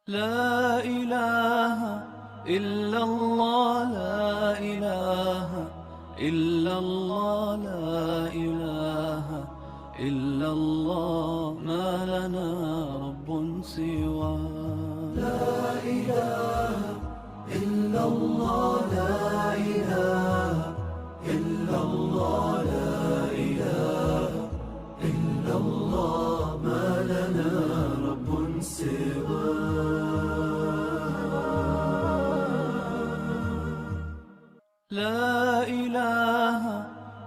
لا إله إلا الله لا إله إلا الله لا إله إلا الله ما لنا رب سوى لا إله إلا الله لا إله إلا الله لا إله إلا الله ما لنا رب سوى لا إله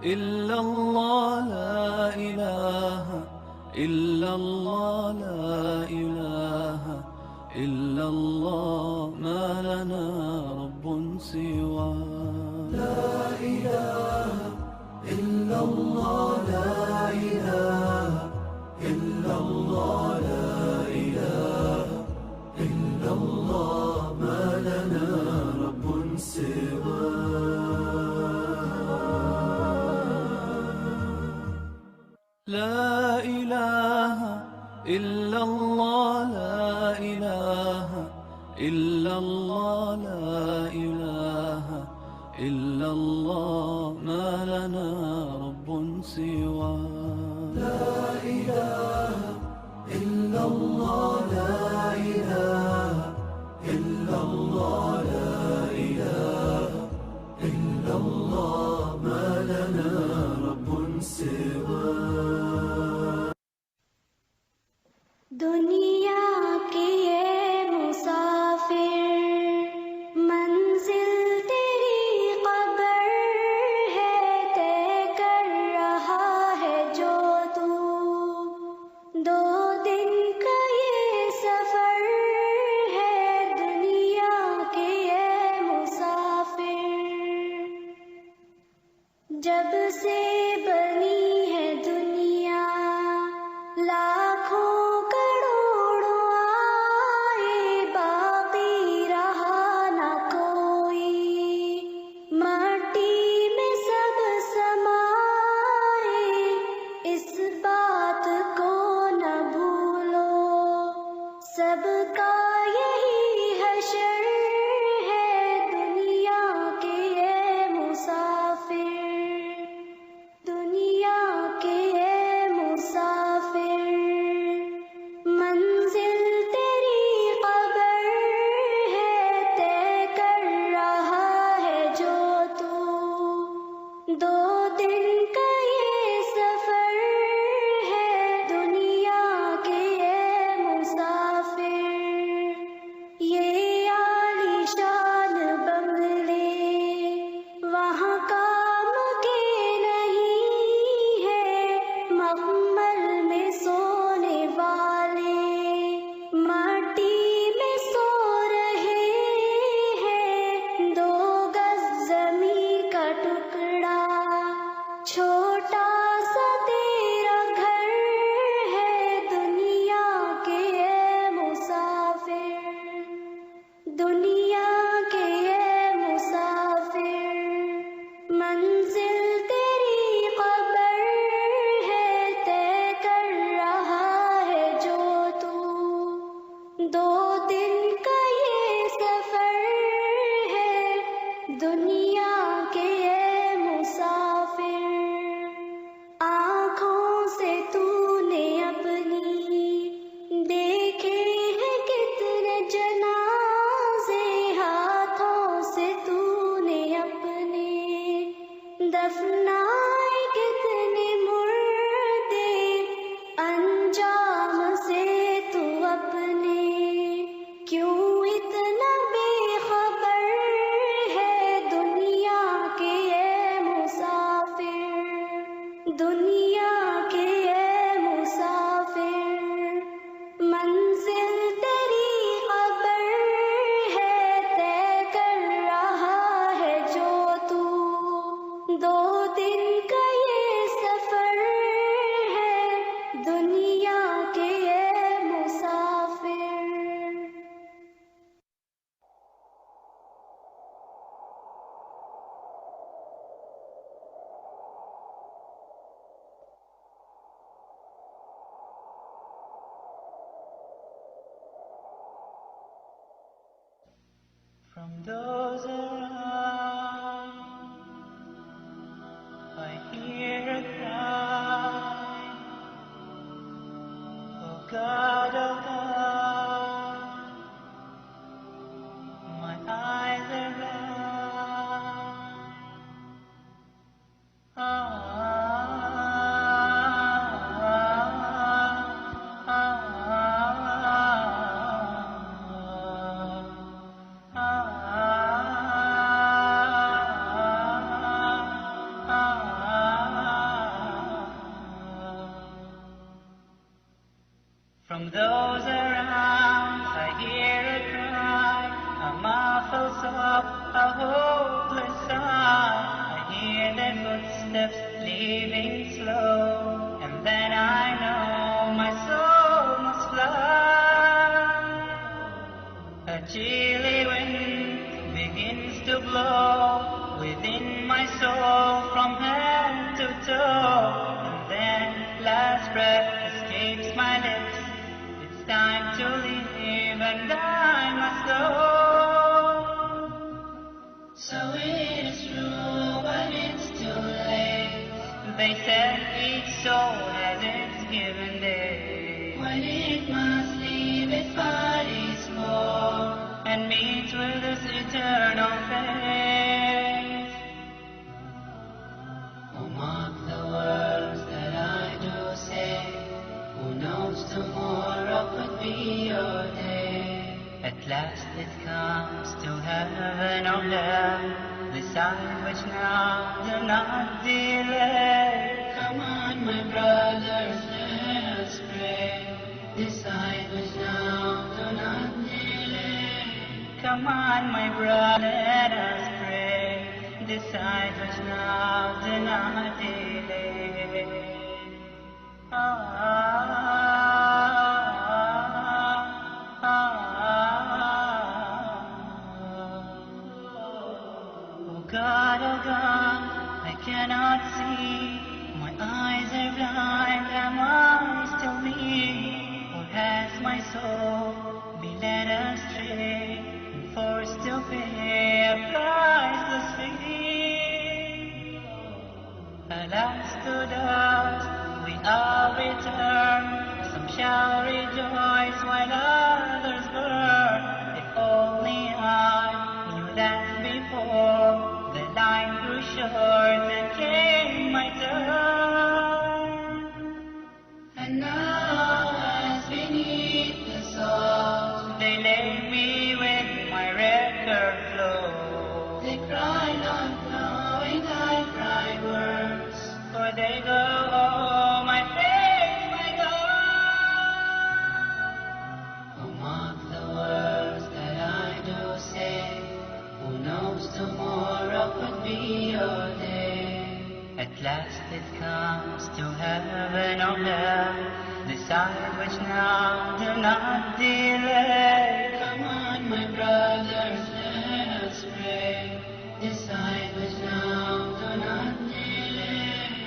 إلا الله لا إله إلا الله لا إله إلا الله ما لنا رب سوى لا إله إلا الله لا إله إلا الله لا إله إلا الله ما لنا رب سوى لا إله إلا الله لا إله إلا الله لا إله إلا الله ما لنا رب سوى لا إله إلا الله لا إله إلا الله لا إله إلا الله ما لنا رب سوى دنیا کے یہ مسافر منزل تیری قبر ہے، طے کر رہا ہے جو تو 2 دن کا یہ سفر ہے۔ دنیا کے یہ مسافر جب سے بنی ہے دنیا لاکھوں سب کا یہی حشر ہے۔ دنیا کے یہ مسافر، دنیا کے یہ مسافر منزل تیری قبر ہے، طے کر رہا ہے جو تو 2 دن کا یہ سفر ہے۔ دنیا کے یہ مسافر یہ From those around, I hear a cry, oh God, my eyes are From those around, I hear a cry, a muffled sob, a hopeless sigh. I hear their footsteps leaving slow, and then I know my soul must fly. A chilly wind begins to blow within my soul from head to toe, and then last breath escapes my lips. It's time to leave and I must go. So it is true, but it's too late. They said each soul has its given day, when it must leave its body's core and meet with its eternal fate. Oh, mark the words that I do say. Who knows tomorrow could be your day? At last it comes to heaven or hell. Decide which now, do not delay. Come on, my brothers, let us pray. Decide which now, do not delay. Come on, my brother, let us pray. Decide which now, do not delay. Oh God, I cannot see. My eyes are blind. Am I still me? Or has my soul been led astray and forced to pay a priceless fee? Alas, to dust we all return. Some shall rejoice while others burn. If only I knew that before the line grew short and came my turn. And now as beneath the salt they laid me with my record flow. They cry not knowing I cry worse, for they go home, I face my God. Oh, mark the words that I do say. Who knows tomorrow could be your day? At last it comes to heaven or hell. Decide which now, do not delay. Come on, my brothers, let us pray. Decide which now, do not delay.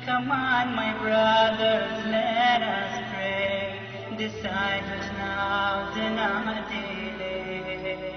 Come on, my brothers, let us pray. Decide which now, do not delay.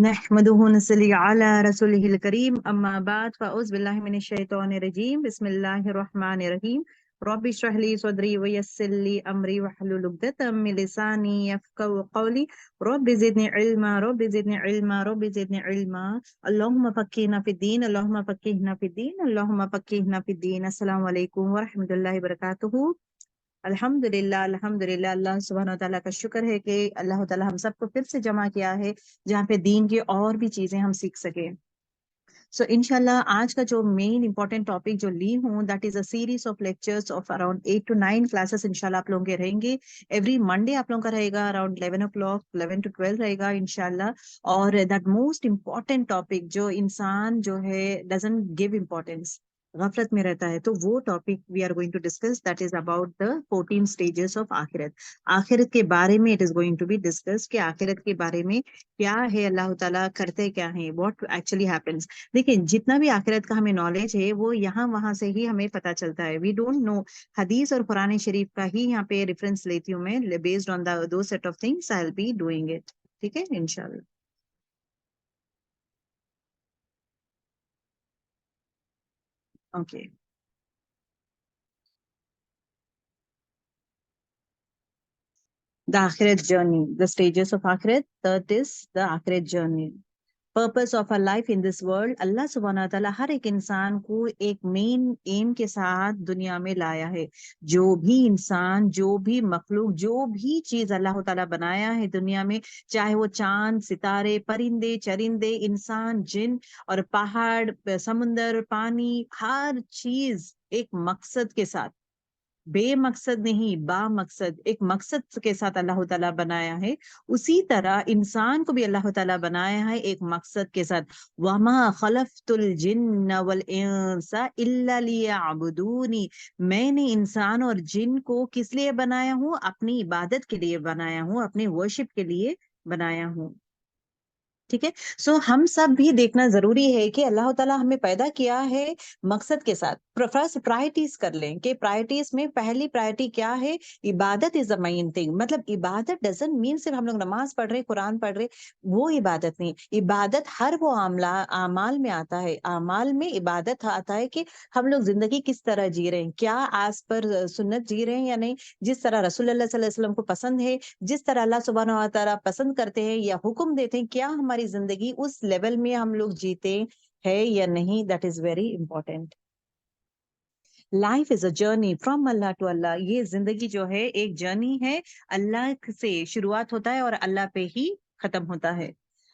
نحمده ونصلي على رسوله الكريم أما بعد فأعوذ بالله من الشيطان الرجيم بسم الله الرحمن الرحيم رب اشرح لي صدري ويسر لي أمري واحلل عقدة من لساني يفقهوا قولي رب زدني علما رب زدني علما رب زدني علما اللهم فقهنا في الدين اللهم فقهنا في الدين اللهم فقهنا في الدين السلام علیکم ورحمۃ اللہ وبرکاتہ۔ الحمدللہ اللہ سبحانہ وتعالیٰ کا شکر ہے کہ اللہ تعالیٰ ہم سب کو پھر سے جمع کیا ہے جہاں پہ دین کی اور بھی چیزیں ہم سیکھ سکیں۔ سو انشاءاللہ آج کا جو مین امپورٹنٹ ٹاپک جو لی ہوں that is a series of lectures of around 8 to 9 classes انشاءاللہ آپ لوگوں کے رہیں گے۔ ایوری منڈے آپ لوگوں کا رہے گا اراؤنڈ 11 o'clock 11 to 12 رہے گا انشاءاللہ۔ اور دیٹ موسٹ امپورٹنٹ ٹاپک جو انسان جو ہے ڈزنٹ گیو امپورٹینس، غفلت میں رہتا ہے، تو وہ topic we are going to discuss that is about the 14 stages of آخرت۔ آخرت کے بارے میں it is going to be discuss کہ آخرت کے بارے میں کیا ہے، اللہ تعالیٰ کرتے کیا ہیں، واٹ ایکچولی ہیپنس۔ دیکھیں جتنا بھی آخرت کا ہمیں نالج ہے وہ یہاں وہاں سے ہی ہمیں پتہ چلتا ہے، وی ڈونٹ نو۔ حدیث اور قرآن شریف کا ہی یہاں پہ ریفرنس لیتی ہوں میں، بیسڈ آن دو set of things I will be doing it, ٹھیک ہے انشاءاللہ۔ اوکے، دا آخرت جرنی، دا اسٹیجز آف آخرت، that is the آخرت journey. Purpose of our life in this world, اللہ سبحانہ تعالیٰ ہر ایک انسان کو ایک مین ایم کے ساتھ دنیا میں لایا ہے۔ جو بھی انسان، جو بھی مخلوق، جو بھی چیز اللہ تعالیٰ بنایا ہے دنیا میں، چاہے وہ چاند، ستارے، پرندے، چرندے، انسان، جن اور پہاڑ، سمندر، پانی، ہر چیز ایک مقصد کے ساتھ، بے مقصد نہیں، با مقصد، ایک مقصد کے ساتھ اللہ تعالیٰ بنایا ہے۔ اسی طرح انسان کو بھی اللہ تعالیٰ بنایا ہے ایک مقصد کے ساتھ۔ وَمَا خَلَقْتُ الْجِنَّ وَالْإِنسَ إِلَّا لِيَعْبُدُونِ، میں نے انسان اور جن کو کس لیے بنایا ہوں؟ اپنی عبادت کے لیے بنایا ہوں، اپنے ورشپ کے لیے بنایا ہوں، ٹھیک ہے۔ سو ہم سب بھی دیکھنا ضروری ہے کہ اللہ تعالیٰ ہمیں پیدا کیا ہے مقصد کے ساتھ۔ فرسٹ پرائرٹیز کر لیں کہ پرائرٹیز میں پہلی پرائرٹی کیا ہے؟ عبادت از دا مین تھنگ۔ مطلب عبادت ڈزنٹ مین صرف ہم لوگ نماز پڑھ رہے، قرآن پڑھ رہے، وہ عبادت نہیں۔ عبادت ہر وہ اعمال میں آتا ہے، اعمال میں عبادت آتا ہے کہ ہم لوگ زندگی کس طرح جی رہے ہیں، کیا آس پر سنت جی رہے ہیں یا نہیں، جس طرح رسول اللہ صلی اللہ علیہ وسلم کو پسند ہے، جس طرح اللہ سبحانہ و تعالیٰ پسند کرتے ہیں یا حکم دیتے ہیں، کیا ہماری زندگی اس لیول میں ہم لوگ جیتے ہیں یا نہیں، that is very important. Life is a journey from Allah to Allah, یہ زندگی جو ہے ایک جرنی ہے، اللہ سے شروعات ہوتا ہے اور اللہ پہ ہی ختم ہوتا ہے۔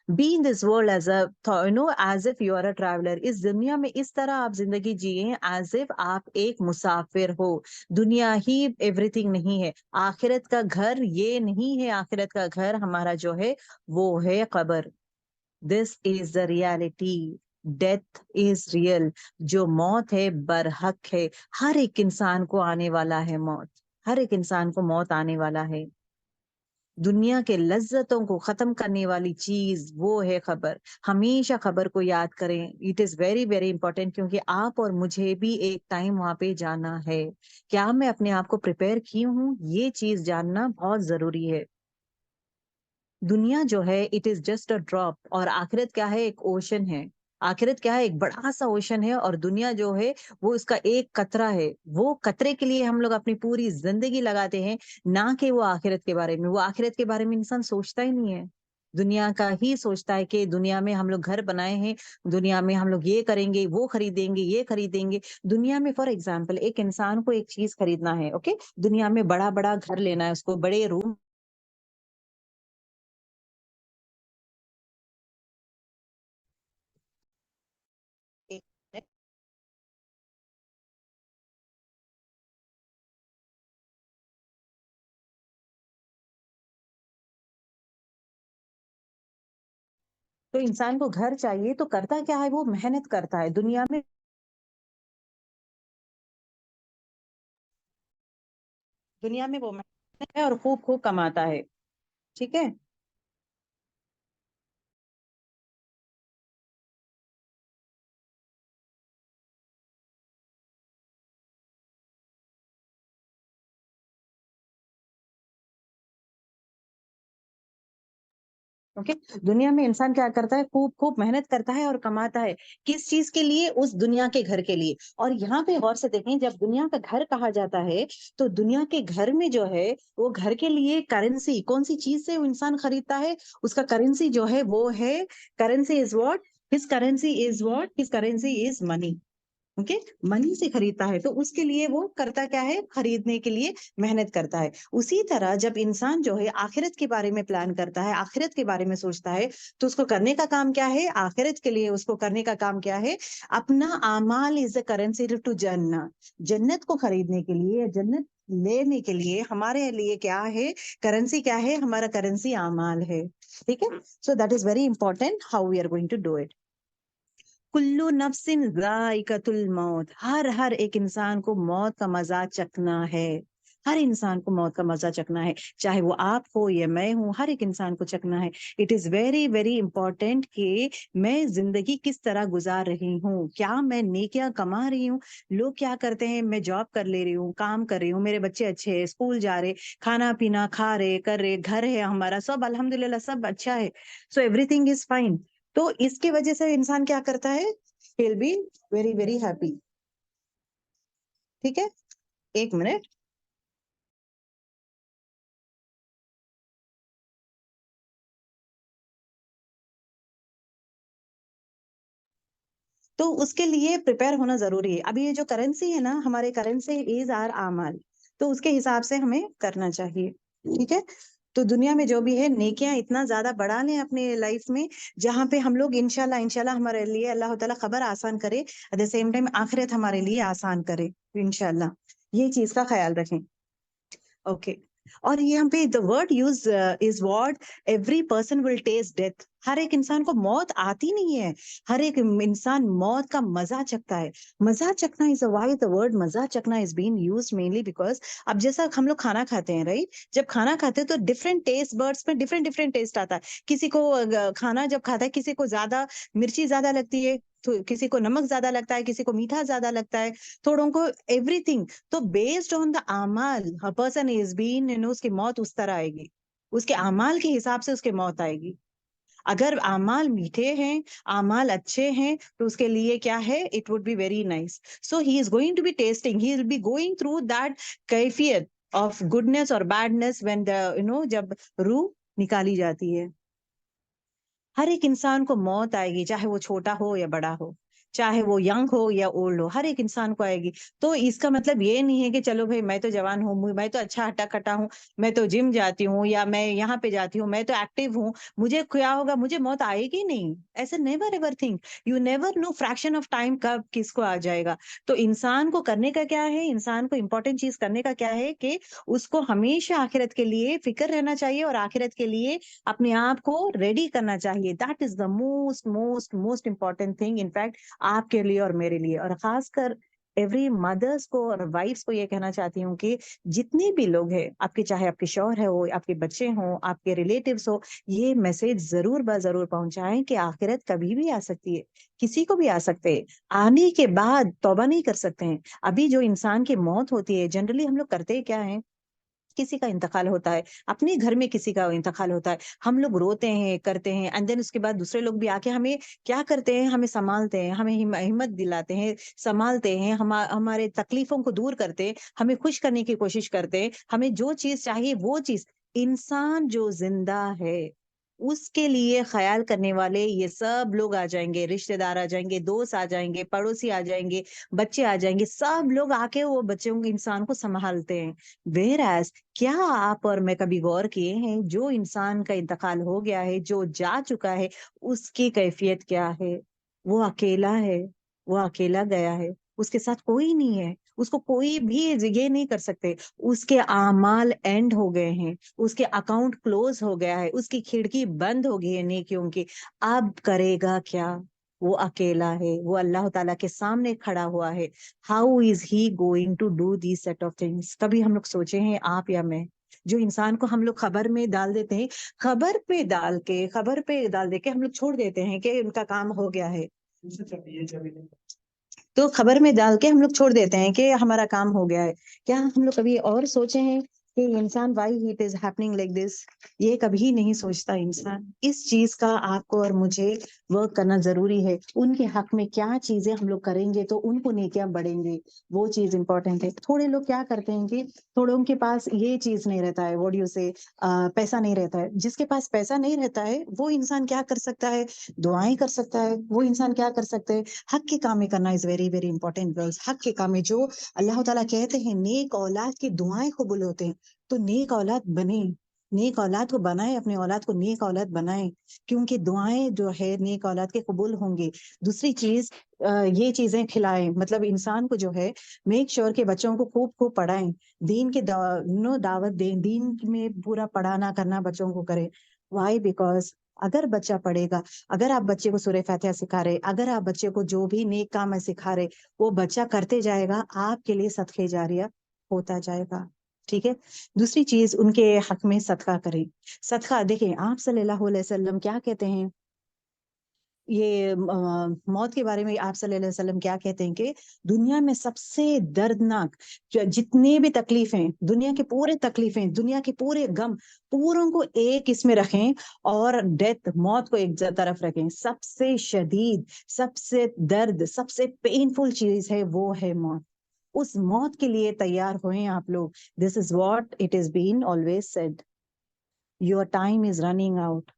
Be in this world as as if you are a traveller, اس دنیا میں اس طرح آپ زندگی جیے ایز اف آپ ایک مسافر ہو۔ دنیا ہی ایوری تھنگ نہیں ہے، آخرت کا گھر یہ نہیں ہے، آخرت کا گھر ہمارا جو ہے وہ ہے قبر۔ This is the reality, death is real, جو موت ہے برحق ہے، ہر ایک انسان کو آنے والا ہے موت، ہر ایک انسان کو موت آنے والا ہے۔ دنیا کے لذتوں کو ختم کرنے والی چیز وہ ہے خبر۔ ہمیشہ خبر کو یاد کریں، it is very very important, کیونکہ آپ اور مجھے بھی ایک ٹائم وہاں پہ جانا ہے۔ کیا میں اپنے آپ کو پریپئر کی ہوں؟ یہ چیز جاننا بہت ضروری ہے۔ دنیا جو ہے it is just a drop, اور آخرت کیا ہے؟ ایک اوشن ہے۔ آخرت کیا ہے؟ ایک بڑا سا اوشن ہے، اور دنیا جو ہے وہ اس کا ایک قطرہ ہے۔ وہ قطرے کے لیے ہم لوگ اپنی پوری زندگی لگاتے ہیں، نہ کہ وہ آخرت کے بارے میں۔ وہ آخرت کے بارے میں انسان سوچتا ہی نہیں ہے، دنیا کا ہی سوچتا ہے کہ دنیا میں ہم لوگ گھر بنائے ہیں، دنیا میں ہم لوگ یہ کریں گے، وہ خریدیں گے، یہ خریدیں گے۔ دنیا میں فار ایگزامپل ایک انسان کو ایک چیز خریدنا ہے، اوکے، دنیا میں بڑا بڑا گھر لینا ہے، اس کو بڑے روم، تو انسان کو گھر چاہیے، تو کرتا کیا ہے؟ وہ محنت کرتا ہے دنیا میں وہ محنت ہے اور خوب خوب کماتا ہے، ٹھیک ہے۔ اوکے دنیا میں انسان کیا کرتا ہے؟ خوب خوب محنت کرتا ہے اور کماتا ہے. کس چیز کے لیے؟ اس دنیا کے گھر کے لیے. اور یہاں پہ غور سے دیکھیں، جب دنیا کا گھر کہا جاتا ہے تو دنیا کے گھر میں جو ہے وہ گھر کے لیے کرنسی، کون سی چیز سے وہ انسان خریدتا ہے؟ اس کا کرنسی جو ہے وہ ہے، currency is what? His currency is what? His currency is money. Okay money سے خریدتا ہے، تو اس کے لیے وہ کرتا کیا ہے؟ خریدنے کے لیے محنت کرتا ہے. اسی طرح جب انسان جو ہے آخرت کے بارے میں پلان کرتا ہے، آخرت کے بارے میں سوچتا ہے، تو اس کو کرنے کا کام کیا ہے؟ آخرت کے لیے اس کو کرنے کا کام کیا ہے؟ اپنا اعمال از اے کرنسی ٹو جنت کو خریدنے کے لیے، جنت لینے کے لیے ہمارے لیے کیا ہے؟ کرنسی کیا ہے؟ ہمارا کرنسی اعمال ہے. ٹھیک ہے، so that is very important how we are going to do it. کلو نفس ذائقۃ الموت، ہر ایک انسان کو موت کا مزہ چکھنا ہے. ہر انسان کو موت کا مزہ چکھنا ہے، چاہے وہ آپ ہو یا میں ہوں، ہر ایک انسان کو چکھنا ہے. It is very very important کہ میں زندگی کس طرح گزار رہی ہوں. کیا میں نیکیاں کما رہی ہوں؟ لوگ کیا کرتے ہیں؟ میں جاب کر لے رہی ہوں، کام کر رہی ہوں، میرے بچے اچھے ہیں، اسکول جا رہے، کھانا پینا کھا رہے، کر رہے، گھر ہے ہمارا، سب الحمدللہ سب اچھا ہے. So everything is fine. تو اس کی وجہ سے انسان کیا کرتا ہے؟ he'll be very very happy. ٹھیک ہے، ایک منٹ. تو اس کے لیے پریپئر ہونا ضروری ہے. ابھی یہ جو کرنسی ہے نا، ہمارے کرنسی از آر اعمال، تو اس کے حساب سے ہمیں کرنا چاہیے. ٹھیک ہے، تو دنیا میں جو بھی ہے نیکیاں اتنا زیادہ بڑھا لیں اپنے لائف میں، جہاں پہ ہم لوگ انشاءاللہ ہمارے لیے اللہ تعالیٰ خبر آسان کرے، ایٹ دا سیم ٹائم آخرت ہمارے لیے آسان کرے انشاءاللہ. یہ چیز کا خیال رکھیں. اوکے، اور یہاں پہ the word used is what every person will taste death. ہر ایک انسان کو موت آتی نہیں ہے، ہر ایک انسان موت کا مزہ چکھتا ہے. مزہ چکھنا is why the word مزہ چکھنا is being used mainly because اب جیسا ہم لوگ کھانا کھاتے ہیں رائٹ، جب کھانا کھاتے ہیں تو ڈفرینٹ ٹیسٹ برڈس میں ڈفرینٹ ٹیسٹ آتا ہے. کسی کو کھانا جب کھاتا ہے، کسی کو زیادہ مرچی زیادہ لگتی ہے، تو کسی کو نمک زیادہ لگتا ہے، کسی کو میٹھا زیادہ لگتا ہے، تھوڑوں کو ایوری تھنگ. تو بیسڈ آن دا اعمال پرسن از بین، اس کی موت اس طرح آئے گی، اس کے اعمال کے حساب سے اس کی موت آئے گی. اگر اعمال میٹھے ہیں، اعمال اچھے ہیں، تو اس کے لیے کیا ہے؟ It would be very nice. So he is going to be testing, he will be going through that کیفیت آف گڈنس اور بیڈنس وین دا جب روح نکالی جاتی ہے. ہر ایک انسان کو موت آئے گی، چاہے وہ چھوٹا ہو یا بڑا ہو، چاہے وہ ینگ ہو یا اولڈ ہو، ہر ایک انسان کو آئے گی. تو اس کا مطلب یہ نہیں ہے کہ چلو بھائی میں تو جوان ہوں، میں تو اچھا ہٹا کٹا ہوں، میں تو جم جاتی ہوں، یا میں یہاں پہ جاتی ہوں، میں تو ایکٹیو ہوں، مجھے کیا ہوگا، مجھے موت آئے گی نہیں. ایسے never ever think, you never know fraction of time کب کس کو آ جائے گا. تو انسان کو کرنے کا کیا ہے؟ انسان کو امپورٹنٹ چیز کرنے کا کیا ہے کہ اس کو ہمیشہ آخرت کے لیے فکر رہنا چاہیے، اور آخرت کے لیے اپنے آپ کو ریڈی کرنا چاہیے. That is the most most most important thing in fact, آپ کے لیے اور میرے لیے. اور خاص کر ایوری مدرس کو اور وائفس کو یہ کہنا چاہتی ہوں کہ جتنے بھی لوگ ہیں آپ کے، چاہے آپ کے شوہر ہے ہو، آپ کے بچے ہوں، آپ کے ریلیٹیوز ہو، یہ میسج ضرور ضرور پہنچائیں کہ آخرت کبھی بھی آ سکتی ہے، کسی کو بھی آ سکتے ہیں. آنے کے بعد توبہ نہیں کر سکتے ہیں. ابھی جو انسان کی موت ہوتی ہے، جنرلی ہم لوگ کرتے کیا ہیں؟ کسی کا انتقال ہوتا ہے، اپنے گھر میں کسی کا انتقال ہوتا ہے، ہم لوگ روتے ہیں، کرتے ہیں، اینڈ دین اس کے بعد دوسرے لوگ بھی آ کے ہمیں کیا کرتے ہیں؟ ہمیں سنبھالتے ہیں، ہمیں ہمت دلاتے ہیں، سنبھالتے ہیں، ہمارے تکلیفوں کو دور کرتے ہیں، ہمیں خوش کرنے کی کوشش کرتے ہیں، ہمیں جو چیز چاہیے وہ چیز. انسان جو زندہ ہے اس کے لیے خیال کرنے والے یہ سب لوگ آ جائیں گے، رشتے دار آ جائیں گے، دوست آ جائیں گے، پڑوسی آ جائیں گے، بچے آ جائیں گے، سب لوگ آ کے وہ بچوں کے انسان کو سنبھالتے ہیں. whereas کیا آپ اور میں کبھی غور کیے ہیں جو انسان کا انتقال ہو گیا ہے، جو جا چکا ہے، اس کی کیفیت کیا ہے؟ وہ اکیلا ہے، وہ اکیلا گیا ہے، اس کے ساتھ کوئی نہیں ہے، اس کو کوئی بھی یہ نہیں کر سکتے. اس کے اعمال اینڈ ہو گئے ہیں، اس کے اکاؤنٹ کلوز ہو گیا ہے، اس کی کھڑکی بند ہو گئی ہے نیکیوں کی. اب کرے گا کیا؟ وہ اکیلا ہے، وہ اللہ تعالیٰ کے سامنے کھڑا ہوا ہے. How is he going to do these set of things? کبھی ہم لوگ سوچے ہیں، آپ یا میں؟ جو انسان کو ہم لوگ خبر میں ڈال دیتے ہیں، خبر پہ ڈال دے کے ہم لوگ چھوڑ دیتے ہیں کہ ان کا کام ہو گیا ہے. تو خبر میں ڈال کے ہم لوگ چھوڑ دیتے ہیں کہ ہمارا کام ہو گیا ہے. کیا ہم لوگ کبھی اور سوچے ہیں کہ انسان why it is happening like this, یہ کبھی نہیں سوچتا انسان. اس چیز کا آپ کو اور مجھے ورک کرنا ضروری ہے. ان کے حق میں کیا چیزیں ہم لوگ کریں گے تو ان کو نیکیاں بڑھیں گے، وہ چیز امپورٹنٹ ہے. تھوڑے لوگ کیا کرتے ہیں کہ تھوڑے ان کے پاس یہ چیز نہیں رہتا ہے، وڈیو سے پیسہ نہیں رہتا ہے. جس کے پاس پیسہ نہیں رہتا ہے وہ انسان کیا کر سکتا ہے؟ دعائیں کر سکتا ہے. وہ انسان کیا کر سکتے ہیں؟ حق کے کام میں کرنا is very very important girls. حق کے کام میں جو اللہ تعالیٰ کہتے ہیں نیک اولاد کی دعائیں قبول ہوتے ہیں، تو نیک اولاد بنے، نیک اولاد کو بنائے، اپنے اولاد کو نیک اولاد بنائے، کیونکہ دعائیں جو ہے نیک اولاد کے قبول ہوں گی. دوسری چیز یہ چیزیں کھلائیں، مطلب انسان کو جو ہے میک شور کے بچوں کو خوب خوب پڑھائیں، دین کے دعوت دیں، دین میں پورا پڑھانا کرنا بچوں کو کرے. وائی؟ بیکاز اگر بچہ پڑھے گا، اگر آپ بچے کو سورہ فاتحہ سکھا رہے، اگر آپ بچے کو جو بھی نیک کام ہے سکھا رہے، وہ بچہ کرتے جائے گا، آپ کے لیے صدقہ جاریہ ہوتا جائے گا. ٹھیک ہے. دوسری چیز ان کے حق میں صدقہ کریں. صدقہ دیکھیں آپ صلی اللہ علیہ وسلم کیا کہتے ہیں، یہ موت کے بارے میں آپ صلی اللہ علیہ وسلم کیا کہتے ہیں کہ دنیا میں سب سے دردناک جتنے بھی تکلیفیں، دنیا کے پورے تکلیفیں، دنیا کے پورے غم، پوروں کو ایک اس میں رکھیں اور ڈیتھ، موت کو ایک طرف رکھیں. سب سے شدید، سب سے درد، سب سے پینفل چیز ہے وہ ہے موت. اس موت کے لیے تیار ہوئیں آپ لوگ. This is what it is been always said, your time is running out.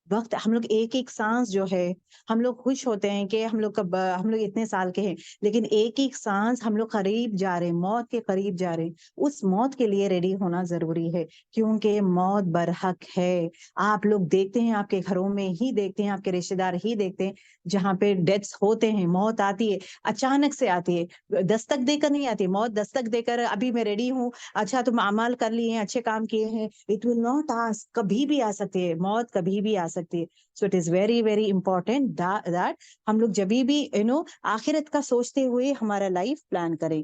وقت، ہم لوگ ایک ایک سانس جو ہے، ہم لوگ خوش ہوتے ہیں کہ ہم لوگ اتنے سال کے ہیں، لیکن ایک ایک سانس ہم لوگ قریب جا رہے ہیں، موت کے قریب جا رہے ہیں. اس موت کے لیے ریڈی ہونا ضروری ہے، کیونکہ موت برحق ہے. آپ لوگ دیکھتے ہیں، آپ کے گھروں میں ہی دیکھتے ہیں، آپ کے رشتے دار ہی دیکھتے ہیں جہاں پہ ڈیتھس ہوتے ہیں. موت آتی ہے، اچانک سے آتی ہے، دستک دے کر نہیں آتی. موت دستک دے کر ابھی میں ریڈی ہوں، اچھا تم اعمال کر لیے ہیں، اچھے کام کیے ہیں، اٹ ول ناٹ آسک. کبھی بھی آ سکتی ہے موت، کبھی بھی آ سکتی ہے. So it is very very important that ہم لوگ جبھی بھی آخرت کا سوچتے ہوئے ہمارا لائف پلان کریں.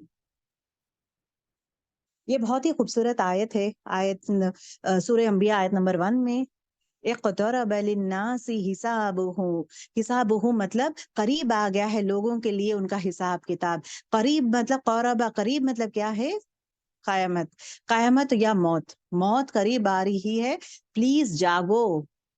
یہ بہت ہی خوبصورت آیت ہے، آیت سورہ انبیاء آیت نمبر 1 میں اقترب للناس حسابهم. حسابهم مطلب قریب آ گیا ہے لوگوں کے لیے ان کا حساب کتاب. قریب مطلب قرب، قریب مطلب کیا ہے؟ قیامت. قیامت یا موت، موت قریب آ رہی ہے، پلیز جاگو.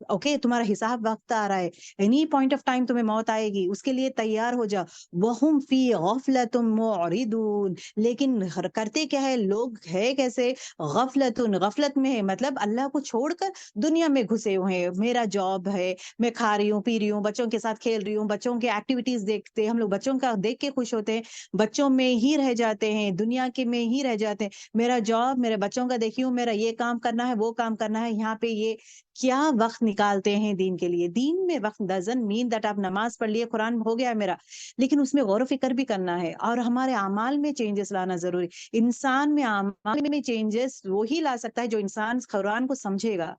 اوکے، تمہارا حساب وقت آ رہا ہے، اینی پوائنٹ آف ٹائم تمہیں موت آئے گی، اس کے لیے تیار ہو جاؤ. وَهُمْ فِي غَفْلَةٌ مُعْرِضُونَ. لیکن کرتے کیا ہے لوگ، ہے کیسے؟ غفلت میں ہے، مطلب اللہ کو چھوڑ کر دنیا میں گھسے ہوئے ہیں. میرا جاب ہے، میں کھا رہی ہوں، پی رہی ہوں، بچوں کے ساتھ کھیل رہی ہوں، بچوں کے ایکٹیویٹیز دیکھتے ہیں ہم لوگ، بچوں کا دیکھ کے خوش ہوتے ہیں، بچوں میں ہی رہ جاتے ہیں، دنیا کے میں ہی رہ جاتے ہیں. میرا جاب، میرے بچوں کا دیکھی ہوں، میرا یہ کام کرنا ہے، وہ کام کرنا ہے. یہاں پہ یہ کیا وقت نکالتے ہیں دین کے لیے. دین میں وقت ڈزنٹ مین دیٹ آپ نماز پڑھ لیے، قرآن ہو گیا میرا، لیکن اس میں غور و فکر بھی کرنا ہے، اور ہمارے اعمال میں چینجز لانا ضروری. انسان میں اعمال میں چینجز وہی لا سکتا ہے جو انسان قرآن کو سمجھے گا،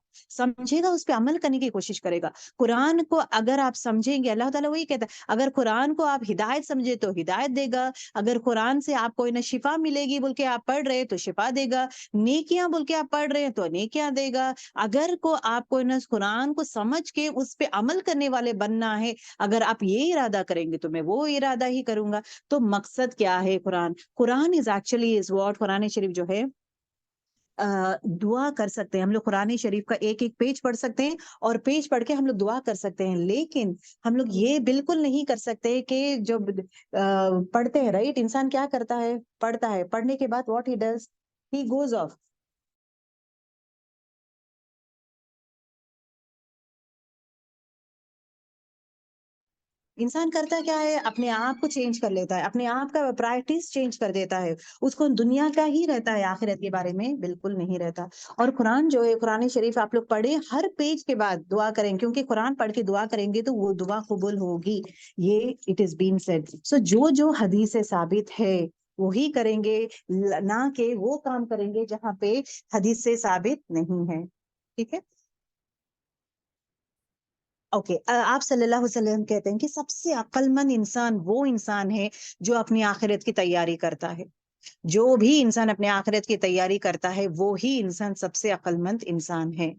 اس پہ عمل کرنے کی کوشش کرے گا. قرآن کو اگر آپ سمجھیں گے، اللہ تعالیٰ وہی کہتا ہے اگر قرآن کو آپ ہدایت سمجھے تو ہدایت دے گا. اگر قرآن سے آپ کو شفا ملے گی بول کے آپ پڑھ رہے تو شفا دے گا. نیکیاں بول کے آپ پڑھ رہے ہیں تو نیکیاں دے گا. اگر کو آپ کو قرآن کو سمجھ کے اس پہ عمل کرنے والے بننا ہے، اگر آپ یہ ارادہ کریں گے تو میں وہ ارادہ ہی کروں گا. تو مقصد کیا ہے؟ قرآن از ایکچولی از واٹ، قرآن شریف جو ہے دعا کر سکتے ہیں ہم لوگ. قرآن شریف کا ایک ایک پیج پڑھ سکتے ہیں، اور پیج پڑھ کے ہم لوگ دعا کر سکتے ہیں، لیکن ہم لوگ یہ بالکل نہیں کر سکتے کہ جو پڑھتے ہیں، رائٹ؟ انسان کیا کرتا ہے؟ پڑھتا ہے، پڑھنے کے بعد what he does, he goes off. انسان کرتا کیا ہے؟ اپنے آپ کو چینج کر لیتا ہے، اپنے آپ کا پرائرٹیز چینج کر دیتا ہے. اس کو دنیا کا ہی رہتا ہے، آخرت کے بارے میں بالکل نہیں رہتا. اور قرآن جو ہے، قرآن شریف آپ لوگ پڑھیں، ہر پیج کے بعد دعا کریں، کیونکہ قرآن پڑھ کے دعا کریں گے تو وہ دعا قبول ہوگی. یہ اٹ از بین سیڈ. سو جو حدیث سے ثابت ہے وہی کریں گے، نہ کہ وہ کام کریں گے جہاں پہ حدیث سے ثابت نہیں ہے. ٹھیک ہے. اوکے، آپ صلی اللہ علیہ وسلم کہتے ہیں کہ سب سے عقل مند انسان وہ انسان ہے جو اپنی آخرت کی تیاری کرتا ہے. جو بھی انسان اپنے آخرت کی تیاری کرتا ہے وہی انسان سب سے عقل مند انسان ہے.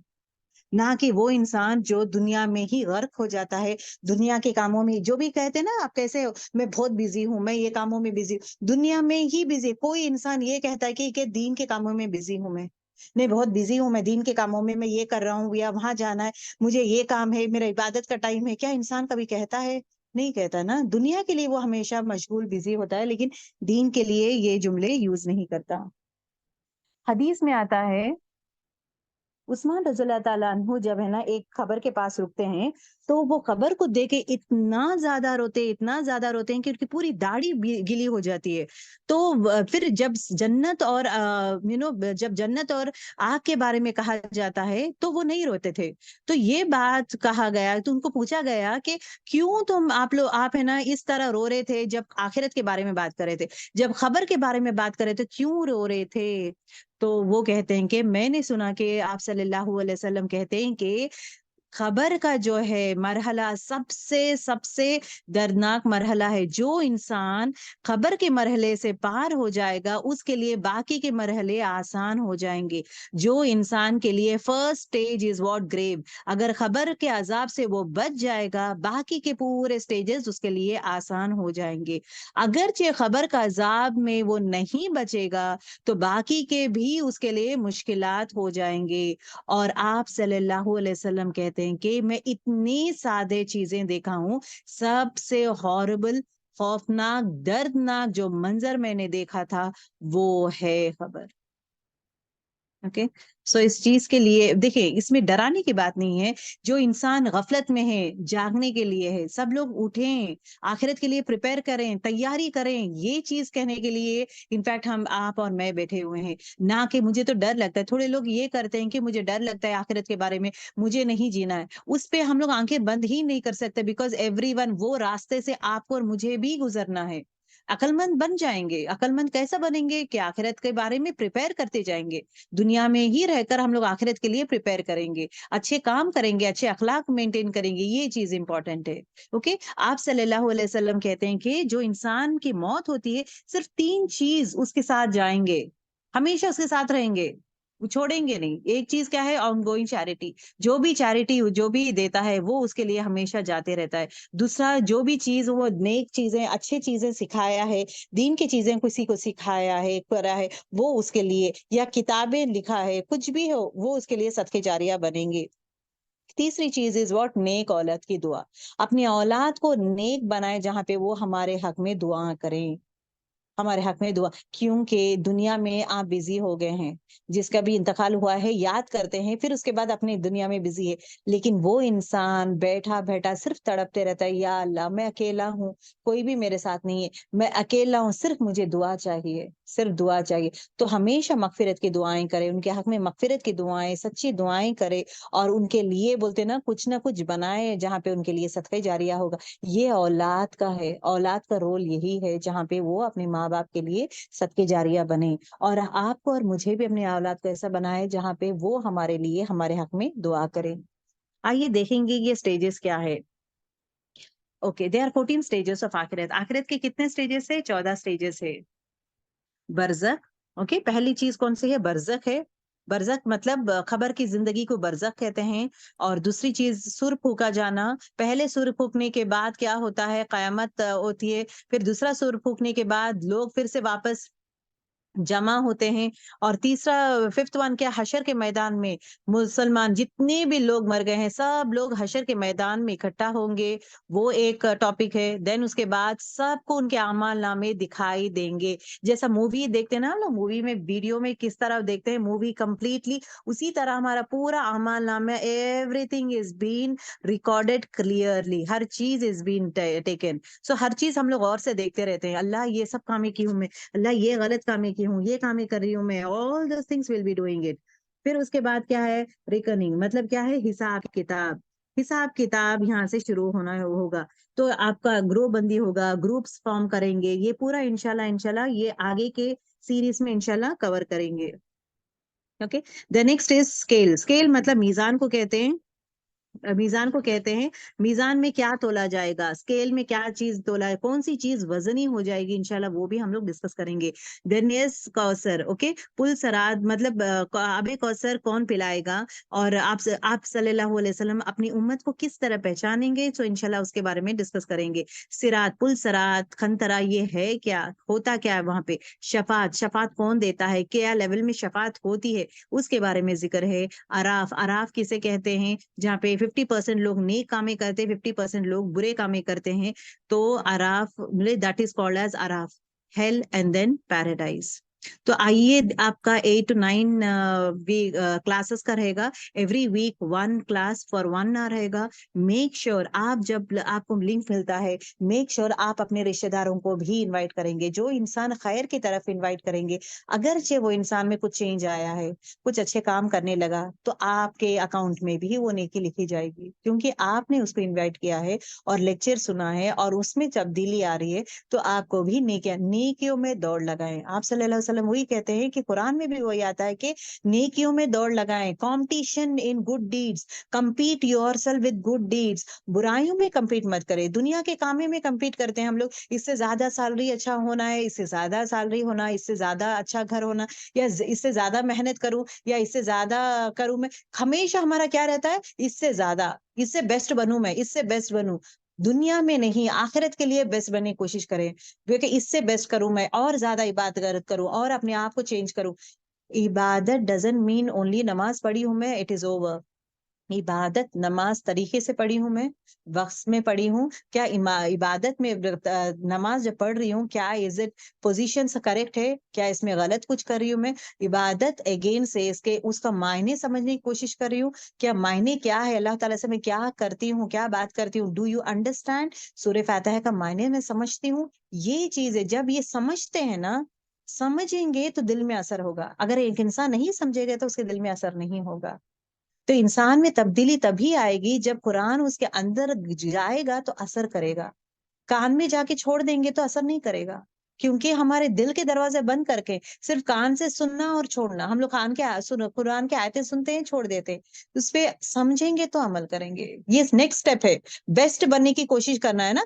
نہ کہ وہ انسان جو دنیا میں ہی غرق ہو جاتا ہے، دنیا کے کاموں میں، جو بھی کہتے ہیں نا آپ کیسے ہو، میں بہت بزی ہوں، میں یہ کاموں میں بزی ہوں، دنیا میں ہی بزی. کوئی انسان یہ کہتا ہے کہ دین کے کاموں میں بزی ہوں میں، نہیں بہت بزی ہوں میں دین کے کاموں میں یہ کر رہا ہوں یا وہاں جانا ہے، مجھے یہ کام ہے، میرا عبادت کا ٹائم ہے. کیا انسان کبھی کہتا ہے؟ نہیں کہتا نا. دنیا کے لیے وہ ہمیشہ مشغول بزی ہوتا ہے، لیکن دین کے لیے یہ جملے یوز نہیں کرتا. حدیث میں آتا ہے عثمان رضی اللہ تعالیٰ عنہ جب ہے نا ایک قبر کے پاس رکتے ہیں تو وہ قبر کو دیکھ کے اتنا زیادہ روتے ہیں کہ ان کی پوری داڑھی گیلی ہو جاتی ہے. تو پھر جب جنت اور جب جنت اور آگ کے بارے میں کہا جاتا ہے تو وہ نہیں روتے تھے. تو یہ بات کہا گیا تو ان کو پوچھا گیا کہ کیوں تم آپ ہے نا اس طرح رو رہے تھے جب آخرت کے بارے میں بات کر رہے تھے، جب خبر کے بارے میں بات کر رہے تھے کیوں رو رہے تھے؟ تو وہ کہتے ہیں کہ میں نے سنا کہ آپ صلی اللہ علیہ وسلم کہتے ہیں کہ خبر کا جو ہے مرحلہ سب سے دردناک مرحلہ ہے. جو انسان خبر کے مرحلے سے پار ہو جائے گا اس کے لیے باقی کے مرحلے آسان ہو جائیں گے. جو انسان کے لیے فرسٹ سٹیج از واٹ گریو، اگر خبر کے عذاب سے وہ بچ جائے گا باقی کے پورے سٹیجز اس کے لیے آسان ہو جائیں گے. اگرچہ خبر کا عذاب میں وہ نہیں بچے گا تو باقی کے بھی اس کے لیے مشکلات ہو جائیں گے. اور آپ صلی اللہ علیہ وسلم کہتے ہیں کہ میں اتنی سادے چیزیں دیکھا ہوں، سب سے ہاربل، خوفناک، دردناک جو منظر میں نے دیکھا تھا وہ ہے خبر. اوکے سو اس چیز کے لیے دیکھیں اس میں ڈرانے کی بات نہیں ہے. جو انسان غفلت میں ہے جاگنے کے لیے ہے، سب لوگ اٹھیں، آخرت کے لیے پریپئر کریں، تیاری کریں. یہ چیز کہنے کے لیے انفیکٹ آپ اور میں بیٹھے ہوئے ہیں. نہ کہ مجھے تو ڈر لگتا ہے. تھوڑے لوگ یہ کرتے ہیں کہ مجھے ڈر لگتا ہے آخرت کے بارے میں، مجھے نہیں جینا ہے. اس پہ ہم لوگ آنکھیں بند ہی نہیں کر سکتے بیکاز ایوری ون وہ راستے سے آپ کو اور مجھے بھی گزرنا ہے. عقل مند بن جائیں گے. عقل مند کیسا بنیں گے کہ آخرت کے بارے میں پریپئر کرتے جائیں گے. دنیا میں ہی رہ کر ہم لوگ آخرت کے لیے پریپئر کریں گے، اچھے کام کریں گے، اچھے اخلاق مینٹین کریں گے. یہ چیز امپورٹنٹ ہے. اوکے آپ صلی اللہ علیہ وسلم کہتے ہیں کہ جو انسان کی موت ہوتی ہے صرف 3 چیز اس کے ساتھ جائیں گے، ہمیشہ اس کے ساتھ رہیں گے، وہ چھوڑیں گے نہیں. ایک چیز کیا ہے؟ On going charity. جو بھی چیریٹی جو بھی دیتا ہے وہ اس کے لیے ہمیشہ جاتے رہتا ہے. دوسرا جو بھی چیز وہ نیک چیزیں اچھی چیزیں سکھایا ہے، دین کی چیزیں کسی کو سکھایا ہے کرا ہے وہ اس کے لیے، یا کتابیں لکھا ہے کچھ بھی ہو وہ اس کے لیے صدقے جاریہ بنیں گے. تیسری چیز از واٹ؟ نیک اولاد کی دعا. اپنی اولاد کو نیک بنائے جہاں پہ وہ ہمارے حق میں دعا کریں، ہمارے حق میں دعا. کیونکہ دنیا میں آپ بزی ہو گئے ہیں، جس کا بھی انتقال ہوا ہے یاد کرتے ہیں پھر اس کے بعد اپنی دنیا میں بزی ہے. لیکن وہ انسان بیٹھا بیٹھا صرف تڑپتے رہتا ہے، یا اللہ میں اکیلا ہوں، کوئی بھی میرے ساتھ نہیں ہے، میں اکیلا ہوں، صرف مجھے دعا چاہیے، صرف دعا چاہیے. تو ہمیشہ مغفرت کی دعائیں کرے، ان کے حق میں مغفرت کی دعائیں، سچی دعائیں کرے، اور ان کے لیے بولتے نا کچھ نہ کچھ بنائے جہاں پہ ان کے لیے صدقہ جاریہ ہوگا. یہ اولاد کا ہے، اولاد کا رول یہی ہے جہاں پہ وہ اپنے ماں باپ کے لیے صدقے جاریہ بنے. اور آپ کو اور مجھے بھی اپنے اولاد کو ایسا بنائے جہاں پہ وہ ہمارے لیے ہمارے حق میں دعا کرے. آئیے دیکھیں گے یہ سٹیجز کیا ہے. Okay they are 14 stages of آخرت. آخرت کے کتنے سٹیجز ہے؟ 14 سٹیجز ہے. برزخ. اوکے پہلی چیز کون سی ہے؟ برزخ ہے. برزخ مطلب خبر کی زندگی کو برزخ کہتے ہیں. اور دوسری چیز سر پھونکا جانا. پہلے سر پھونکنے کے بعد کیا ہوتا ہے؟ قیامت ہوتی ہے. پھر دوسرا سر پھونکنے کے بعد لوگ پھر سے واپس جمع ہوتے ہیں. اور تیسرا 5th ون کیا؟ حشر کے میدان میں مسلمان جتنے بھی لوگ مر گئے ہیں سب لوگ حشر کے میدان میں اکٹھا ہوں گے، وہ ایک ٹاپک ہے. دین اس کے بعد سب کو ان کے اعمال نامے دکھائی دیں گے. جیسا مووی دیکھتے ہیں نا ہم لوگ، مووی میں ویڈیو میں کس طرح دیکھتے ہیں مووی کمپلیٹلی، اسی طرح ہمارا پورا اعمال نامہ everything is been recorded clearly, ہر چیز از بین ٹیکن. سو ہر چیز ہم لوگ غور سے دیکھتے رہتے ہیں. اللہ یہ سب کامیں کی ہوں میں، اللہ یہ غلط کامیں کی ہوں، یہ کامیں کر رہی ہوں میں، all those things will be doing it. پھر اس کے بعد کیا ہے؟ ریکننگ مطلب کیا ہے؟ حساب کتاب. حساب کتاب یہاں سے شروع ہوگا. تو آپ کا گروہ بندی ہوگا، گروپس فارم کریں گے. یہ پورا انشاءاللہ یہ آگے کے سیریز میں انشاءاللہ کور کریں گے. Okay the next is scale. Scale مطلب میزان کو کہتے ہیں. میزان کو کہتے ہیں میزان میں کیا تولا جائے گا, اسکیل میں کیا چیز تولا ہے, کون سی چیز وزنی ہو جائے گی, انشاءاللہ وہ بھی ہم لوگ ڈسکس کریں گے. دین یس کوثر, اوکے, پل سراد مطلب آب کوثر کون پلائے گا, اور آپ صلی اللہ علیہ وسلم اپنی امت کو کس طرح پہچانیں گے, تو انشاءاللہ اس کے بارے میں ڈسکس کریں گے. سرات, پل سرات, خنترا, یہ ہے کیا, ہوتا کیا ہے وہاں پہ. شفاعت, شفاعت کون دیتا ہے, کیا لیول میں شفاعت ہوتی ہے, اس کے بارے میں ذکر ہے. عراف, عراف کسے کہتے ہیں, جہاں پہ 50% لوگ نیک کامیں کرتے, 50% لوگ برے کامیں کرتے ہیں, تو عراف دیٹ از کالڈ ایز عراف, ہیل اینڈ دین پیراڈائز. تو آئیے آپ کا 8 to 9 کلاسز کا رہے گا, every week 1 class for 1 hour رہے گا. میک شیور آپ جب آپ کو لنک ملتا ہے, میک شیور آپ اپنے رشتے داروں کو بھی انوائٹ کریں گے, جو انسان خیر کی طرف انوائٹ کریں گے, اگرچہ وہ انسان میں کچھ چینج آیا ہے, کچھ اچھے کام کرنے لگا, تو آپ کے اکاؤنٹ میں بھی وہ نیکی لکھی جائے گی, کیونکہ آپ نے اس کو انوائٹ کیا ہے اور لیکچر سنا ہے اور اس میں تبدیلی آ رہی ہے, تو آپ کو بھی نیکیوں میں دوڑ لگائیں. آپ صلی اللہ علیہ وسلم وہی کہتے ہیں کہ قرآن میں بھی وہی آتا ہے کہ نیکیوں میں دوڑ لگائیں, competition in good deeds, compete yourself with good deeds. برائیوں میں کمپیٹ مت کرے, دنیا کے کاموں میں کمپیٹ کرتے ہیں ہم لوگ, اس سے زیادہ سیلری اچھا ہونا ہے, اس سے زیادہ سیلری ہونا, اس سے زیادہ اچھا گھر ہونا, یا اس سے زیادہ محنت کروں, یا اس سے زیادہ کروں. میں ہمیشہ ہمارا کیا رہتا ہے, اس سے زیادہ, اس سے بیسٹ بنوں, میں اس سے بیسٹ بنوں. دنیا میں نہیں, آخرت کے لیے بیسٹ بننے کی کوشش کریں, کیونکہ اس سے بیسٹ کروں میں, اور زیادہ عبادت کروں, اور اپنے آپ کو چینج کروں. عبادت ڈزنٹ مین اونلی نماز پڑھی ہوں میں, اٹ از اوور. عبادت نماز طریقے سے پڑھی ہوں میں, وقت میں پڑھی ہوں, کیا عبادت میں نماز جب پڑھ رہی ہوں, کیا از اٹ پوزیشن سے کریکٹ ہے, کیا اس میں غلط کچھ کر رہی ہوں میں. عبادت اگین سے اس کا معنی سمجھنے کی کوشش کر رہی ہوں, کیا معنی کیا ہے, اللہ تعالیٰ سے میں کیا کرتی ہوں, کیا بات کرتی ہوں, ڈو یو انڈرسٹینڈ. سورہ فاتحہ کا معنی میں سمجھتی ہوں. یہ چیز ہے, جب یہ سمجھتے ہیں نا, سمجھیں گے تو دل میں اثر ہوگا, اگر ایک انسان نہیں سمجھے گا تو اس کے دل میں اثر نہیں ہوگا. تو انسان میں تبدیلی تبھی آئے گی جب قرآن اس کے اندر جائے گا تو اثر کرے گا. کان میں جا کے چھوڑ دیں گے تو اثر نہیں کرے گا, کیونکہ ہمارے دل کے دروازے بند کر کے صرف کان سے سننا اور چھوڑنا, ہم لوگ قرآن کے آیتیں سنتے ہیں, چھوڑ دیتے, اس پہ سمجھیں گے تو عمل کریں گے. یہ نیکسٹ اسٹیپ ہے, بیسٹ بننے کی کوشش کرنا ہے نا.